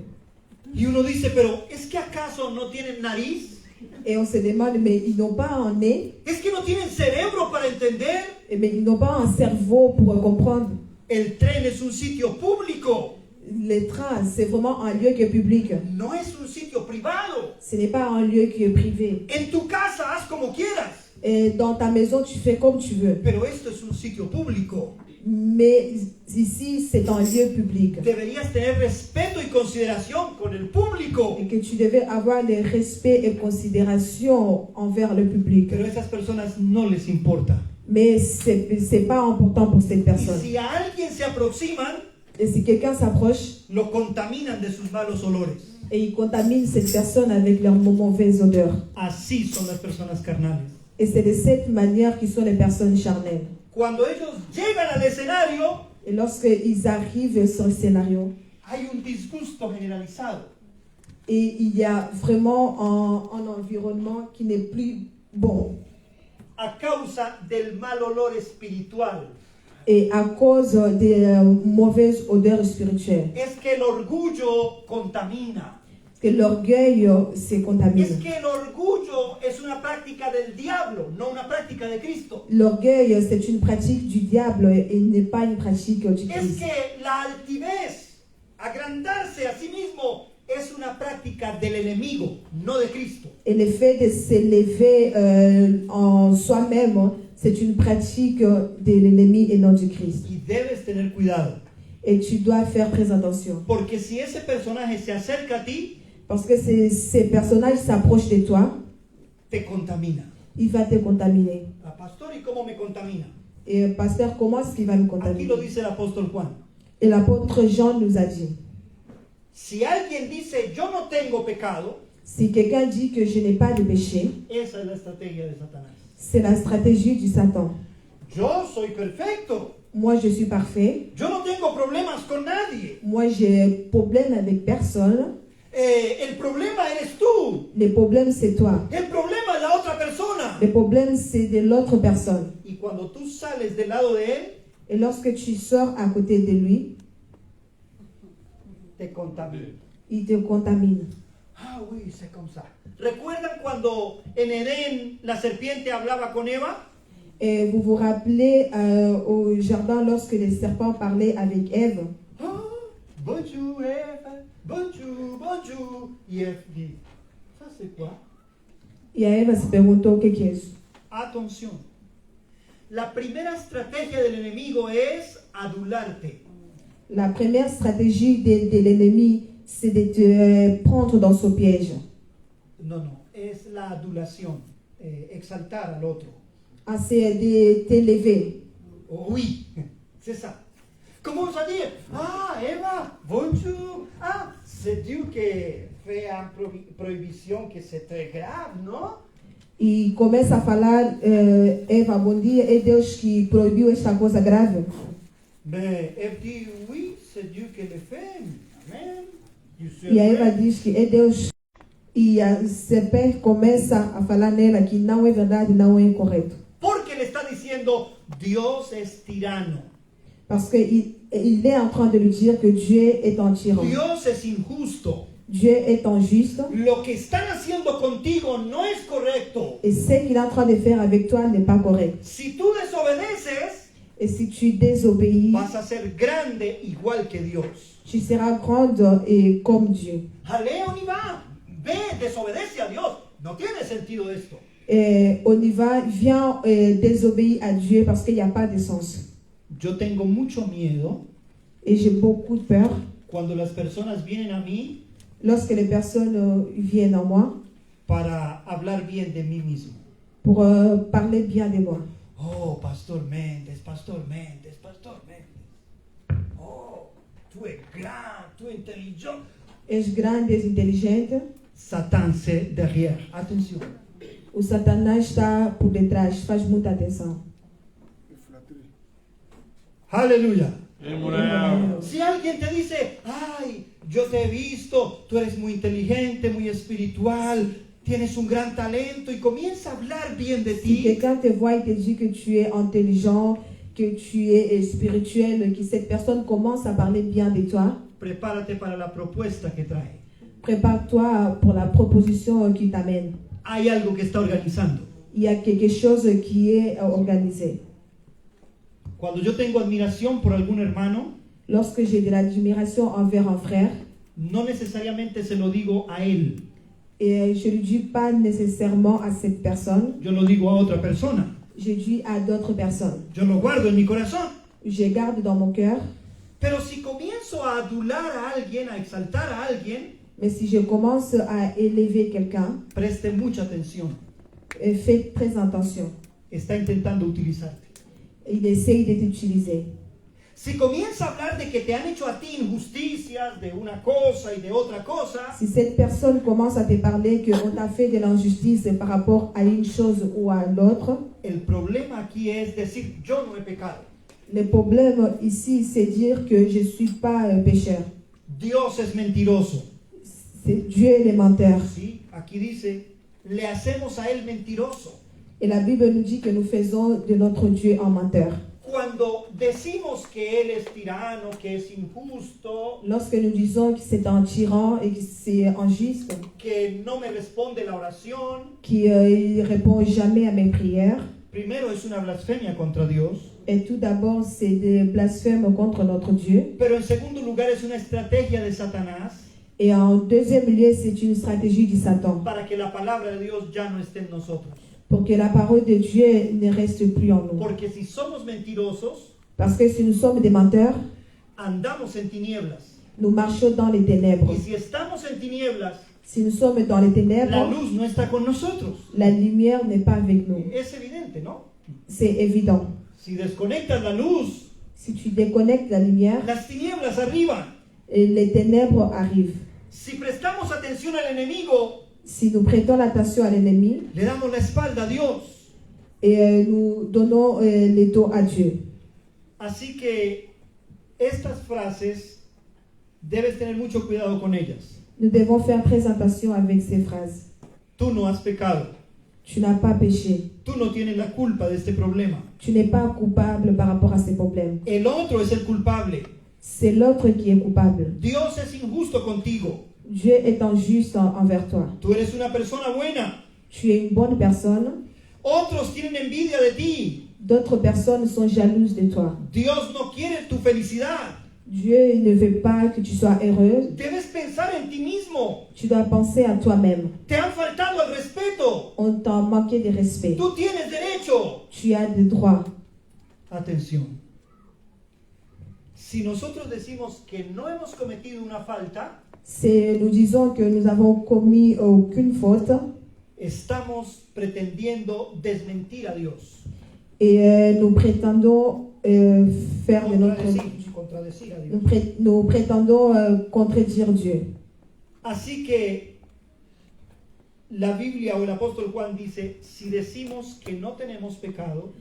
Y uno dice, pero ¿es que acaso no tienen nariz? Et on se demande, mais ils n'ont pas un nez? ¿Es que no tienen cerebro para entender? Mais ils n'ont pas un cerveau pour comprendre. El tren es un sitio público. Les trains, c'est vraiment un lieu qui est public. No es un sitio privado. Ce n'est pas un lieu qui est privé. En tu casa haz como quieras. Et dans ta maison, tu fais comme tu veux. Pero esto es un sitio público. Mais ici, c'est un lieu public. Deberías tener respeto y consideración con el público. Et que tu devais avoir le respect et considération envers le public. Pero a esas personas no les importa. Mais c'est pas important pour cette personne. Y si a alguien se aproximan, et si quelqu'un s'approche, lo contaminan de sus malos olores. Et il contamine cette personne avec leurs mauvaises odeurs. Así son las personas carnales. Et c'est de cette manière qu'ils sont les personnes charnelles. Cuando ellos llegan al escenario, et lorsqu'ils arrivent sur le scénario, hay un disgusto generalizado. Et il y a vraiment un environnement qui n'est plus bon. A causa del mal olor espiritual. Et à cause des mauvaises odeurs spirituelles. Es que el orgullo contamina. Que l'orgueil se contamine. Es que el orgullo es una práctica del diablo, no una práctica de Cristo. L'orgueil, c'est une pratique du diable et n'est pas une pratique du Christ. Es que la altivez, agrandarse a sí mismo, es una práctica del enemigo, no de Cristo. Et le fait de s'élever en soi-même, c'est une pratique de l'ennemi et non du Christ. Y debes tener cuidado. Et tu dois faire très attention. Porque si ese personaje se acerca a ti, parce que ces personnages s'approchent de toi, te contamina. Il va te contaminer. Pastor, ¿y cómo me contamina? Et pasteur, comment est-ce qu'il va me contaminer? Aquí lo dice el apóstol Juan. Et l'apôtre Jean nous a dit. Si alguien dice yo no tengo pecado, si quelqu'un dit que je n'ai pas de péché, esa es la estrategia de Satanás. C'est la stratégie du Satan. Yo soy perfecto. Moi, je suis parfait. Yo no tengo problemas con nadie. Moi, j'ai problème avec personne. el problema eres tú. Le problème, c'est toi. El problema es la otra persona. Le problème, c'est de l'autre personne. Y cuando tú sales del lado de él, Et lorsque tu sors à côté de lui, te contamina. il te contamine. Ah, oui, c'est comme ça. ¿Recuerdan cuando en Edén la serpiente hablaba con Eva? Et vous vous rappelez au jardin lorsque les serpents parlaient avec Ève. Ah, bonjour Eva, bonjour, bonjour. Y Eva dit, ça c'est quoi? E a Eva se perguntou o que é isso. Atención. La primera estrategia del enemigo es adularte. La première stratégie de l'ennemi, c'est de te prendre dans son piège. No, es la adulación, exaltar al otro. Ah, c'est de t'élever. Oh, oui, c'est ça. Commence à dire, ah, Eva, bonjour. Ah, c'est Dieu qui fait une prohibition que c'est très grave, non? E começa a falar, Eva, bom dia, é Deus que proibiu esta coisa grave. Mais Eva dit, oui, c'est Dieu qui le fait. Amen. E a Eva diz que é Deus. E a serpente começa a falar nela que não é verdade, não é correto. Porque le está diciendo, Dios es tirano. Parce qu'il est en train de lui dire que Dieu est un tyran. Dios es injusto. Dieu est injuste. Lo que están haciendo contigo no es correcto. Et ce qu'il est en train de faire avec toi n'est pas correct. Si tú desobedeces, Et si tu désobéis, vas a ser grande igual que Dios. tu seras grande et comme Dieu. Jalea on y va. Ve, desobedece a Dios. No tiene sentido esto. Et on y va, viens désobéir à Dieu parce qu'il n'y a pas de sens. Yo tengo mucho miedo Et j'ai beaucoup de peur cuando las personas vienen a mí lorsque les personnes viennent à moi para hablar bien de mí mismo. pour parler bien de moi. Oh, Pastor Méndez, Pastor Méndez, Pastor Méndez. Oh, tú es gran, tú es inteligente. Es grande, es inteligente. Satan c'est derrière. Attention. O Satanás está por detrás. Faz muita atenção. Aleluya. Aleluya. Si alguien te dice, ay, yo te he visto, tú eres muy inteligente, muy espiritual, tienes un gran talento y comienza a hablar bien de Si ti, quelqu'un te voit et te dit que tu es intelligent, que tu es spirituel, que cette personne commence à parler bien de toi, prepárate para la propuesta que trae. prépare-toi pour la proposition qui t'amène. Hay algo que está organizando. Il y a quelque chose qui est organisé. Cuando yo tengo admiración por algún hermano, Lorsque j'ai de l'admiration envers un frère, no necesariamente se lo digo a él, et je ne le dis pas nécessairement à cette personne, yo lo digo a otra persona. je dis à d'autres personnes. Yo lo guardo en mi corazón. Je garde dans mon cœur, Pero si comienzo a adular a alguien, a exaltar a alguien, mais si je commence à élever quelqu'un, preste mucha atención. fais très attention. Está intentando utilizarte. Il essaye de t'utiliser. Si comienza a hablar de que te han hecho a ti injusticias, de una cosa y de otra cosa, Si cette personne commence à te parler qu'on t'a fait de l'injustice par rapport à une chose ou à l'autre, el problema aquí es decir, yo no he pecado. le problème ici, c'est dire que je ne suis pas pécheur. Dios es mentiroso. C'est Dieu le menteur. Sí, aquí dice, le hacemos a él mentiroso. Et la Bible nous dit que nous faisons de notre Dieu un menteur. Cuando decimos que él es tirano, que es injusto, Lorsque nous disons que c'est un tyran et que c'est injuste, que no me responde la oración, qui ne répond jamais à mes prières, primero es una blasfemia contra Dios, et tout d'abord c'est des blasphèmes contre notre Dieu, pero en segundo lugar es una estrategia de Satanás et en deuxième lieu c'est une stratégie du Satan, para que la palabra de Dios ya no esté en nosotros. pour que la parole de Dieu ne reste plus en nous. Porque si somos mentirosos, Parce que si nous sommes des menteurs, andamos en tinieblas. nous marchons dans les ténèbres. Y si estamos en tinieblas, Si nous sommes dans les la ténèbres, luz no está con nosotros. la lumière n'est pas avec nous. Es evidente, ¿no? C'est évident. Si desconectas la luz, Si tu déconnectes la lumière, las tinieblas arriban. les ténèbres arrivent. Si prestamos atención al enemigo, Si nous prêtons l'attention à l'ennemi le damos la espalda a Dios. et nous donnons les dos à Dieu. Así que estas frases debes tener mucho cuidado con ellas. Nous devons faire très attention avec ces phrases. Tú no has pecado. Tu n'as pas péché. Tú no tienes la culpa de este problema. Tu n'es pas coupable par rapport à ces problèmes. El otro es el culpable. C'est l'autre qui est coupable. Dios es injusto contigo. Dieu est injuste envers toi. Tú eres una persona buena. Tu es une bonne personne. Otros tienen envidia de ti. D'autres personnes sont jalouses de toi. Dios no quiere tu felicidad. Dieu ne veut pas que tu sois heureuse. Debes pensar en ti mismo. Tu dois penser à toi-même. Te han faltado el respeto. On t'a manqué de respect. Tú tienes derecho. Tu as des droits. Atención. Si nosotros decimos que no hemos cometido una falta, Nous disons que nous avons commis aucune faute estamos pretendiendo desmentir a Dios. et nous prétendons faire de notre... Contradecir a Dios. Nous prétendons contredire Dieu. Así que la Biblia o el apóstol Juan dice, si decimos que no tenemos pecado,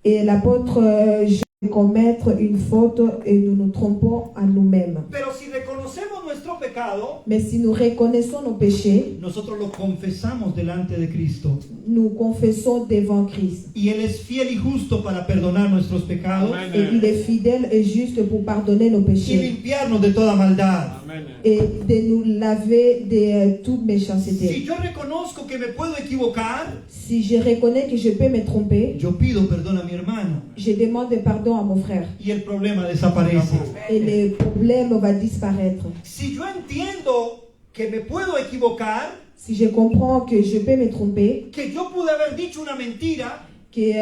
Et l'apôtre Jean commettre une faute et nous nous trompons à nous-mêmes. pero si reconocemos nuestro pecado, Mais si nous reconnaissons nos péchés, nosotros lo confesamos delante de Cristo. nous confessons devant Christ. Y Él es fiel y justo para perdonar nuestros pecados Et il est fidèle et juste pour pardonner nos y péchés limpiarnos de toda maldad. et de nous laver de toute Si méchanceté. yo reconozco que me puedo equivocar, Si je reconnais que je peux me tromper, yo pido perdón a mi hermano je demande pardon à mon frère y el problema desaparece. et le problème va disparaître. Si yo entiendo que me puedo equivocar, Si je comprends que je peux me tromper, que yo pude haber dicho una mentira, que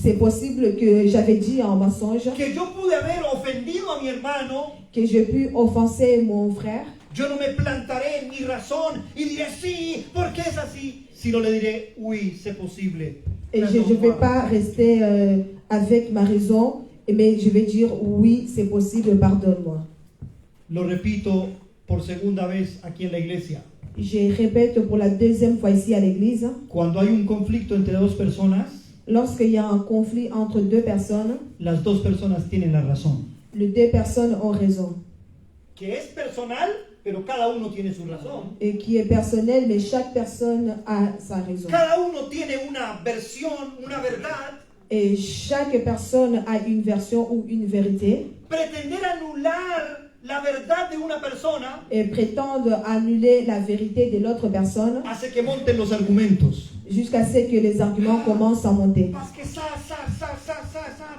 c'est possible que j'avais dit un mensonge, que yo pude haber ofendido a mi hermano, que je puis offenser mon frère, yo no me plantaré en mi razón y diré sí, porque es así, sino le diré, uy, c'est posible. et je ne vais pas rester avec ma raison, mais je vais dire oui, c'est possible, pardonne-moi. Lo repito por segunda vez aquí en la iglesia. Je répète pour la deuxième fois ici à l'église, Cuando hay un conflicto entre dos personas, lorsqu'il y a un conflit entre deux personnes, las dos personas tienen la razón. les deux personnes ont raison. Que es personal, pero cada uno tiene su razón. Et qui est personnel, mais chaque personne a sa raison. Cada uno tiene una versión, una verdad. Et chaque personne a une version ou une vérité. Pretender anular la verdad de una persona Et prétendent annuler la vérité de l'autre personne hace que monten los argumentos. jusqu'à ce que les arguments commencent à monter. Parce que ça,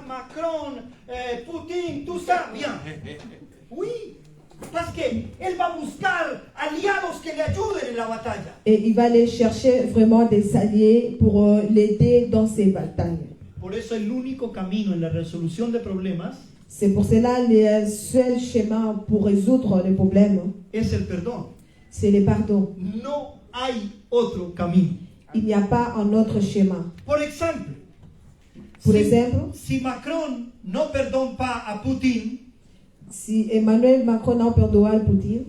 Macron, Putin, tout ça, bien. Oui, parce que él va a buscar aliados que le ayuden en la batalla. Et il va aller chercher vraiment des alliés pour l'aider dans ses batailles. Por eso el único camino en la resolución de problemas C'est pour cela le seul chemin pour résoudre les problèmes, es el perdón. c'est le pardon. No hay otro camino. Il n'y a pas un autre chemin. Por ejemplo, Por exemple, si Macron no perdona a Putin si Emmanuel Macron n'a pardonné à Poutine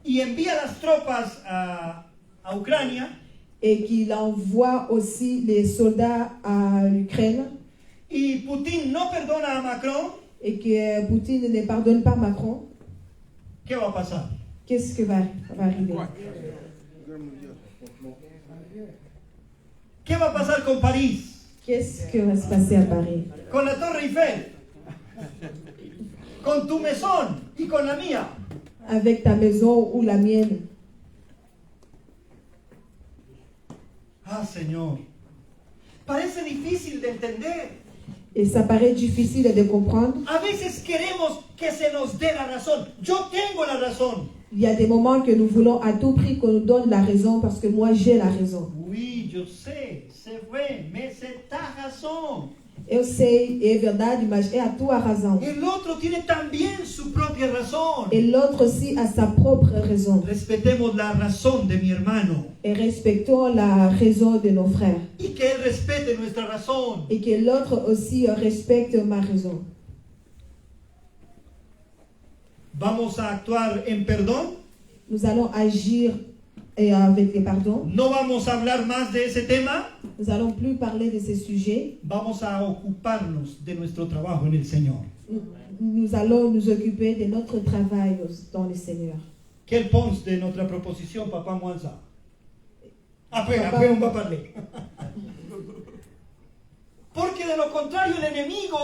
y envía las tropas a Ucrania et qu'il envoie aussi les soldats à l'Ukraine y Putin no perdona a Macron, et que Poutine ne pardonne pas Macron, ¿qué va a pasar? qu'est-ce que va arriver? ¿Qué va a pasar con París? Qu'est-ce que va se passer à Paris? Con la Torre Eiffel, con tu mesón y con la mía. Avec ta maison ou la mienne? Ah, Señor, parece difícil de entender. Et ça paraît difficile de comprendre. A veces queremos que se nos dé la razón. Yo tengo la razón. Il y a des moments que nous voulons à tout prix qu'on nous donne la raison parce que moi j'ai la raison. Oui, yo sé, c'est vrai, mais c'est ta razón. Eu sei, é verdade, mas é a tua razão. El otro tiene también su propia razón. Et l'autre aussi a sa propre raison. Respetemos la razón de mi hermano Et respectons la raison de nos frères. y que él respete nuestra razón. Et que l'autre aussi respecte ma raison. Vamos a actuar en perdón. Nous allons agir avec les pardons. No vamos a hablar más de ese tema. Nous allons plus parler de ces sujets. Vamos a ocuparnos de nuestro trabajo en el Señor. Nous allons nous occuper de notre travail dans le Seigneur. Quel pense de notre proposition, Papa Mwanza? Après on va parler. Porque de lo contrario el enemigo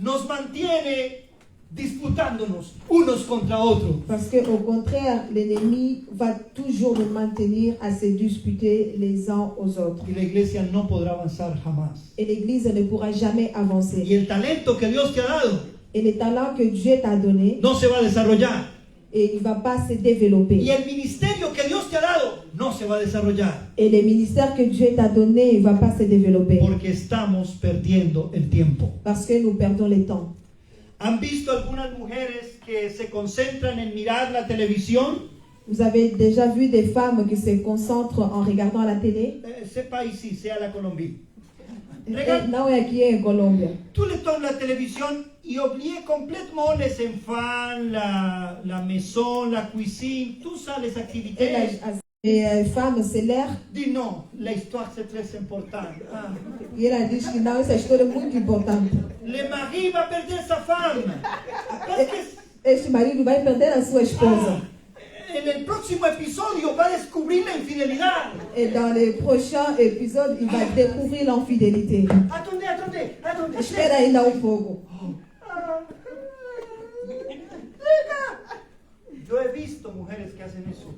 nos mantiene disputándonos unos contra otros. Parce qu'au contraire, l'ennemi va toujours nous maintenir à se disputer les uns aux autres. Y la iglesia no podrá avanzar jamás. Et l'Église ne pourra jamais avancer. Y el talento que Dios te ha dado Et les talents que Dieu t'a donnés, no se va a desarrollar. et il ne va pas se développer. Y el ministerio que Dios te ha dado no se va a desarrollar. Et les ministères que Dieu t'a donnés, il ne va pas se développer. Porque estamos perdiendo el tiempo. Parce que nous perdons le temps. ¿Han visto algunas mujeres que se concentran en mirar la televisión? Vous avez déjà vu des femmes qui se concentrent en regardant la télé? C'est pas ici, c'est à la Colombie. Non, aquí en Colombia. Tú le tomas la televisión y oublié complètement les enfants, la maison, la cuisine, tout ça, les activités. Et les femmes, c'est l'air. Dis non, l'histoire c'est très important. Ah. E ela diz que não, essa história é muito importante. Le mari va perder sa femme. Este marido vai perder a sua esposa. En el próximo episodio va a descubrir la infidelidad. Et dans les prochains épisodes, il va découvrir l'infidélité. Attendez. Espera ainda um pouco. Yo he visto mujeres que hacen eso.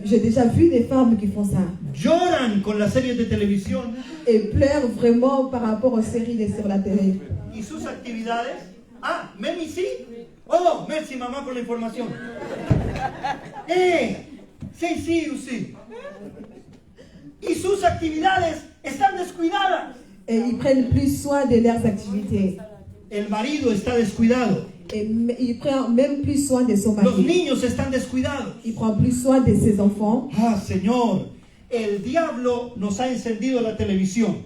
J'ai déjà vu des femmes qui font ça. Lloran con las series de televisión. Et pleurent vraiment par rapport aux séries sur la télé. ¿Y sus actividades? Ah, même ici. Oh, merci mamá por la información. C'est ici aussi. Y sus actividades están descuidadas. Et ils prennent plus soin de leurs activités. El marido está descuidado. Et il prend même plus soin de son Los mari. niños están descuidados. Il prend plus soin de ses enfants. Ah, Señor, el diablo nos ha encendido la televisión.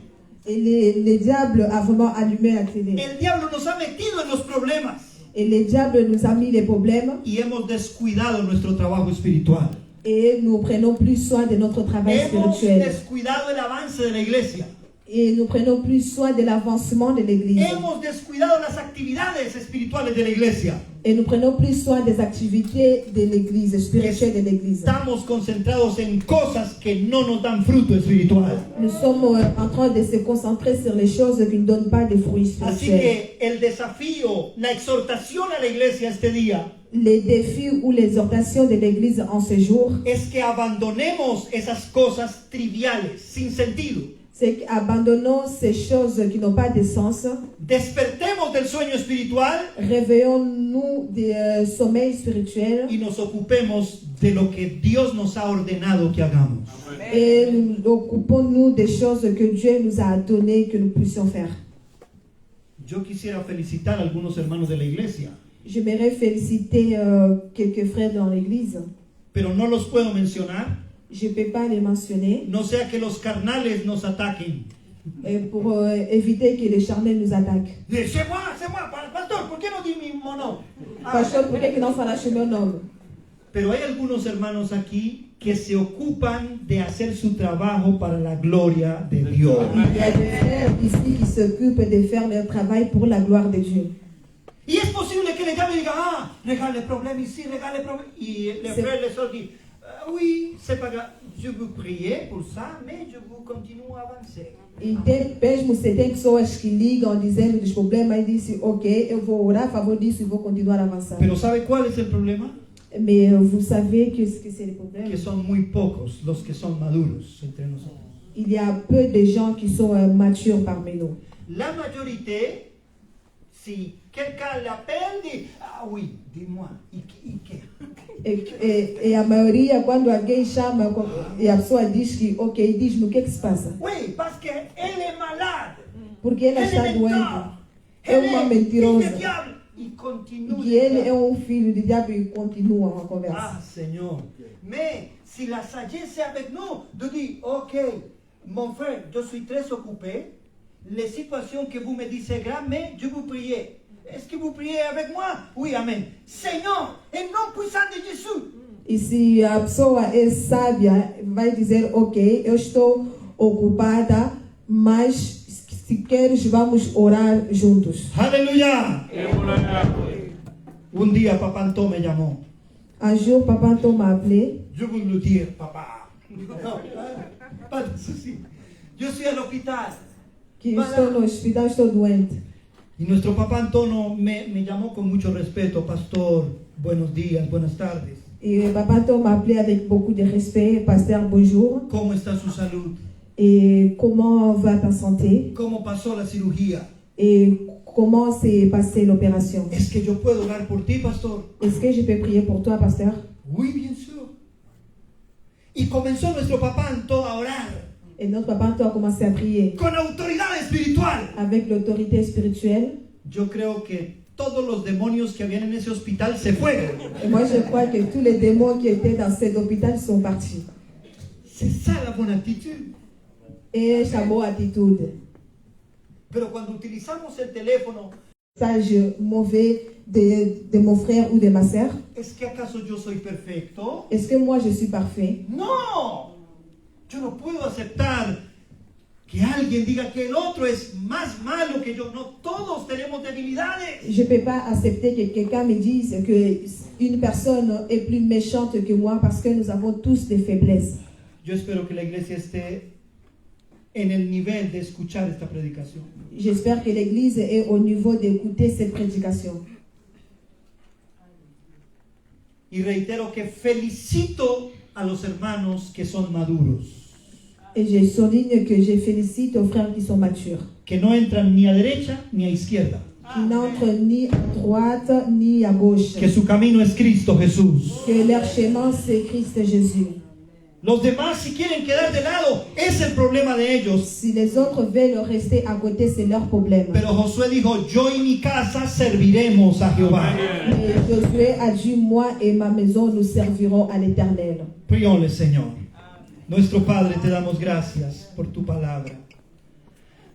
Et le diable a vraiment allumé la télé. El diablo nos ha metido en los problemas. Et le diable nous a mis les problèmes. Y hemos descuidado nuestro trabajo espiritual. Et nous prenons plus soin de notre travail Hemos spirituel. descuidado el avance de la iglesia. Et nous prenons plus soin de l'avancement de l'Église. Hemos descuidado las actividades espirituales de la iglesia. Et nous prenons plus soin des activités de l'Église, spirituelles de l'Église. Estamos concentrados en cosas que no nos dan fruto espiritual. Nous sommes en train de se concentrer sur les choses qui ne donnent pas de fruits Así spirituels. que el desafío, la exhortación a la iglesia este día Les défis ou les exhortations de l'Église en ce jour, es que abandonemos esas cosas triviales, sin sentido. c'est qu'abandonnons ces choses qui n'ont pas de sens. Despertemos del sueño espiritual Réveillons-nous du sommeil spirituel y nos ocupemos de lo que Dios nos ha ordenado que hagamos. et nous occupons-nous des choses que Dieu nous a données que nous puissions faire. Yo quisiera felicitar a algunos hermanos de la iglesia, J'aimerais féliciter quelques frères dans l'Église. pero no los puedo mencionar, Je ne peux pas les mentionner no sea que los carnales nos ataquen. pour éviter que les charnels nous attaquent. C'est moi, pastor, ¿por qué no di mon nom? Pastor, por que não falaste meu nome? Pero hay algunos hermanos aquí que se ocupan de hacer su trabajo para la gloria de Dios. Il y a des frères ici qui s'occupent de faire leur travail pour la gloire de Dieu. Y es posible que le llame y diga, regale problème ici, regale problème. Y le frère le sort dit, oui, c'est pas grave, je vous prier pour ça, mais je vous continue à avancer. E tem mesmo se tem pessoas que ligam dizendo dos problemas e dizem, ok, eu vou orar a favor disso e vou continuar a avançar. Pero ¿sabe cuál es el problema? Mais vous savez que c'est le problème. Que son muy pocos los que son maduros entre nosotros. Il y a peu de gens qui sont matures parmi nous. La majorité, si quelqu'un l'appelle, dit, ah oui, dis-moi, ¿y qué? E a maioria, quando alguém chama e a pessoa diz que, ok, diz-me o que é que se passa. Oui, parce que elle est malade. Porque ela está doente. É uma mentirosa. E que ele é um filho de diabo e continua a conversa. Ah, Senhor. Mais si la sagesse est avec nous, de dire, ok, mon frère, je suis très occupé. Les situations que vous me dites c'est grave, mais je vous prie. Est-ce que vous priez avec moi? Oui, amen. Seigneur, em nom puissant de Jesus. E se a pessoa é sábia, vai dizer, ok, eu estou ocupada, mas se queres, vamos orar juntos. Aleluya. Un día Papá Antón me llamó. Un jour, Papa Anto m'a appelé. Je veux le dire, papa. Non, pas de souci. Je suis à l'hôpital. Que estou no hospital, estou doente. Y nuestro papá Antonio me llamó con mucho respeto, pastor, buenos días, buenas tardes. Et Papa Anto m'a appelé avec beaucoup de respect. Pasteur, bonjour. ¿Cómo está su salud? Et comment va ta santé? ¿Cómo pasó la cirugía? Et comment s'est passée l'opération? ¿Es que yo puedo orar por ti, pastor? Est-ce que je peux prier pour toi, pasteur? Oui, bien sûr. Y comenzó nuestro papá Antonio a orar. Et notre Papa Anto a commencé à prier. Con autoridad espiritual. Avec l'autorité spirituelle. Yo creo que todos los demonios que habían en ese hospital se fueron. Et moi, je crois que tous les démons qui étaient dans cet hôpital sont partis. C'est ça la bonne attitude. Et sa bonne attitude. Pero cuando utilizamos el teléfono, message mauvais de mon frère ou de ma sœur. ¿Es que acaso yo soy perfecto? Est-ce que moi je suis parfait? No. Yo no puedo aceptar que alguien diga que el otro es más malo que yo. No, todos tenemos debilidades. Je ne peux pas accepter que quelqu'un me dise qu'une personne est plus méchante que moi parce que nous avons tous des faiblesses. Yo espero que la iglesia esté en el nivel de escuchar esta predicación. J'espère que l'église est au niveau d'écouter cette prédication. Y reitero que felicito a los hermanos que son maduros. Et je souligne que je félicite aux frères qui sont matures. Que no entran ni a derecha ni a izquierda. Qui n'entrent ni à droite ni à gauche. Que su camino es Cristo Jesús. Que leur chemin c'est Christ Jésus. Los demás, si quieren quedar de lado, es el problema de ellos. Si les autres veulent rester à côté, c'est leur problème. Pero Josué dijo, yo y mi casa serviremos a Jehová. Et Josué a dit, moi et ma maison, nous servirons à l'Éternel. Prions-le, Señor. Nuestro Padre, te damos gracias por tu palabra.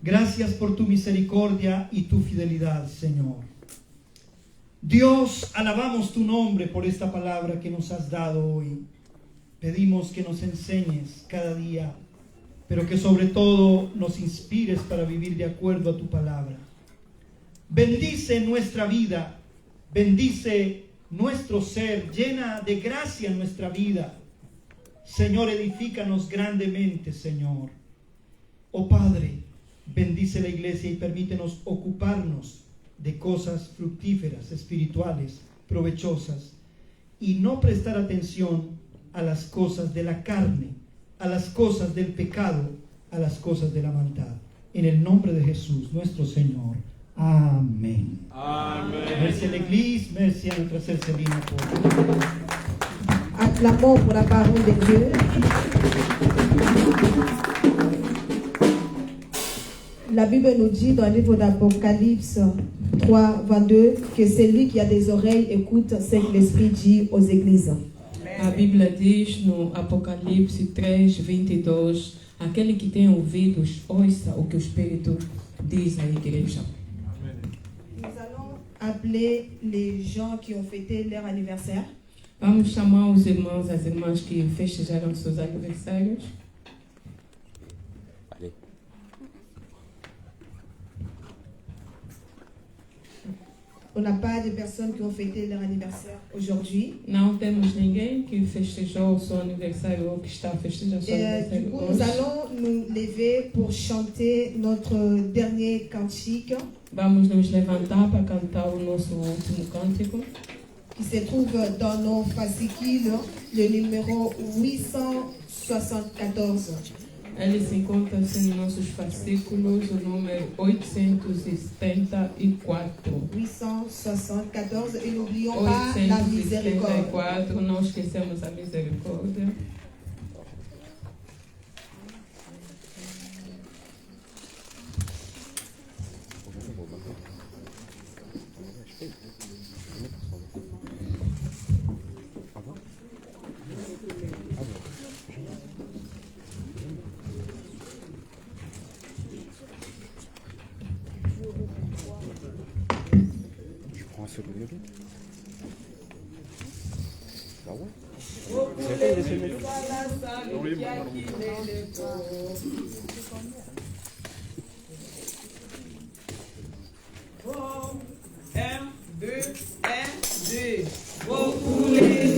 Gracias por tu misericordia y tu fidelidad, Señor. Dios, alabamos tu nombre por esta palabra que nos has dado hoy. Pedimos que nos enseñes cada día, pero que sobre todo nos inspires para vivir de acuerdo a tu palabra. Bendice nuestra vida, bendice nuestro ser, llena de gracia nuestra vida. Señor, edifícanos grandemente, Señor. Oh Padre, bendice la iglesia y permítenos ocuparnos de cosas fructíferas, espirituales, provechosas, y no prestar atención a las cosas de la carne, a las cosas del pecado, a las cosas de la maldad. En el nombre de Jesús, nuestro Señor. Amén. Amén. Merci à l'Église, merci à notre sœur Céline pour... Acclamons pour la parole de Dieu. La Bible nous dit dans le livre d'Apocalypse 3, 22 que celui qui a des oreilles écoute ce que l'Esprit dit aux églises. A Bíblia diz no Apocalipse 3, 22, aquele que tem ouvidos, ouça o que o Espírito diz à igreja. Nous allons appeler les gens qui ont fêté leur anniversaire. Vamos chamar os irmãos, as irmãs que festejaram seus aniversários. On n'a pas de personnes qui ont fêté leur anniversaire aujourd'hui. Não temos ninguém que festejou o seu aniversário ou que está a festejar o seu aniversário Du coup, hoje. nous allons nous lever pour chanter notre dernier cantique Vamos nos levantar para cantar o nosso último cântico, qui se trouve dans nos fascicules, le numéro 874. Ele se encontra nos nossos fascículos, o número 874. 874, et n'oublions pas la miséricorde. 874, não esquecemos a misericórdia. Beaucoup les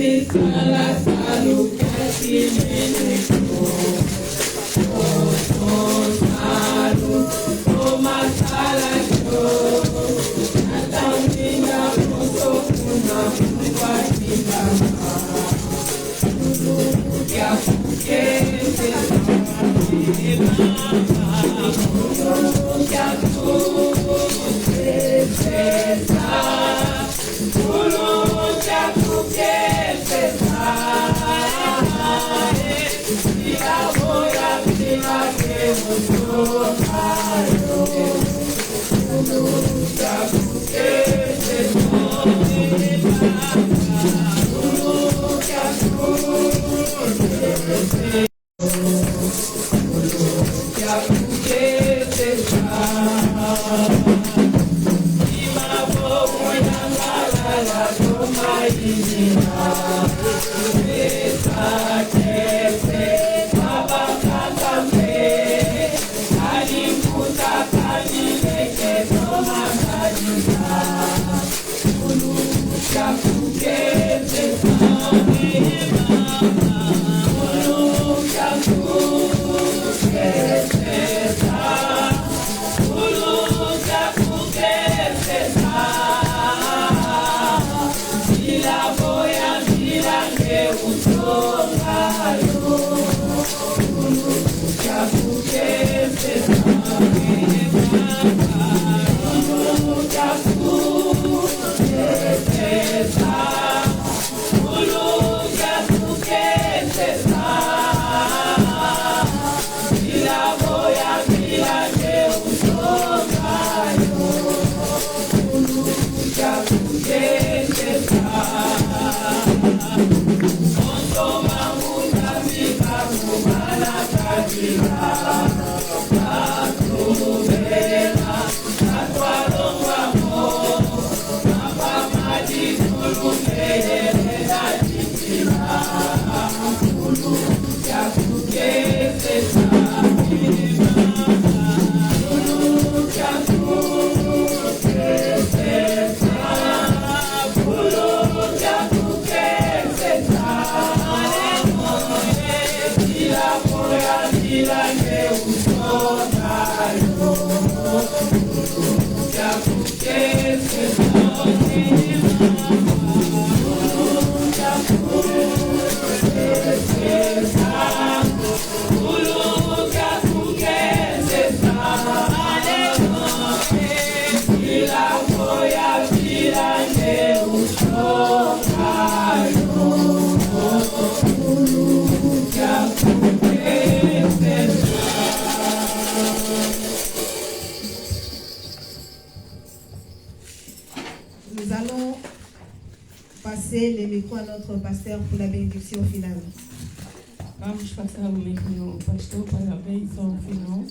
Nous allons passer les micros à notre pasteur pour la bénédiction finale. Vamos passar o micro ao pastor para a bênção final.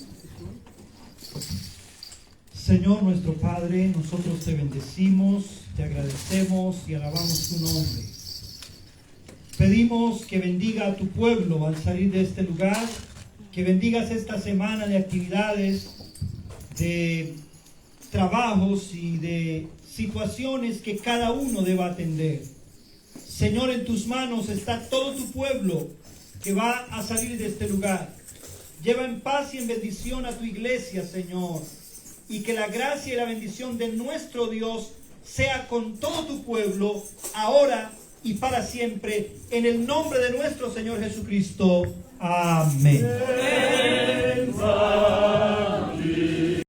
Señor nuestro Padre, nosotros te bendecimos, te agradecemos y alabamos tu nombre. Pedimos que bendiga a tu pueblo al salir de este lugar, que bendigas esta semana de actividades, de trabajos y de situaciones que cada uno deba atender. Señor, en tus manos está todo tu pueblo que va a salir de este lugar. Lleva en paz y en bendición a tu iglesia, Señor, y que la gracia y la bendición de nuestro Dios sea con todo tu pueblo, ahora y para siempre, en el nombre de nuestro Señor Jesucristo. Amén.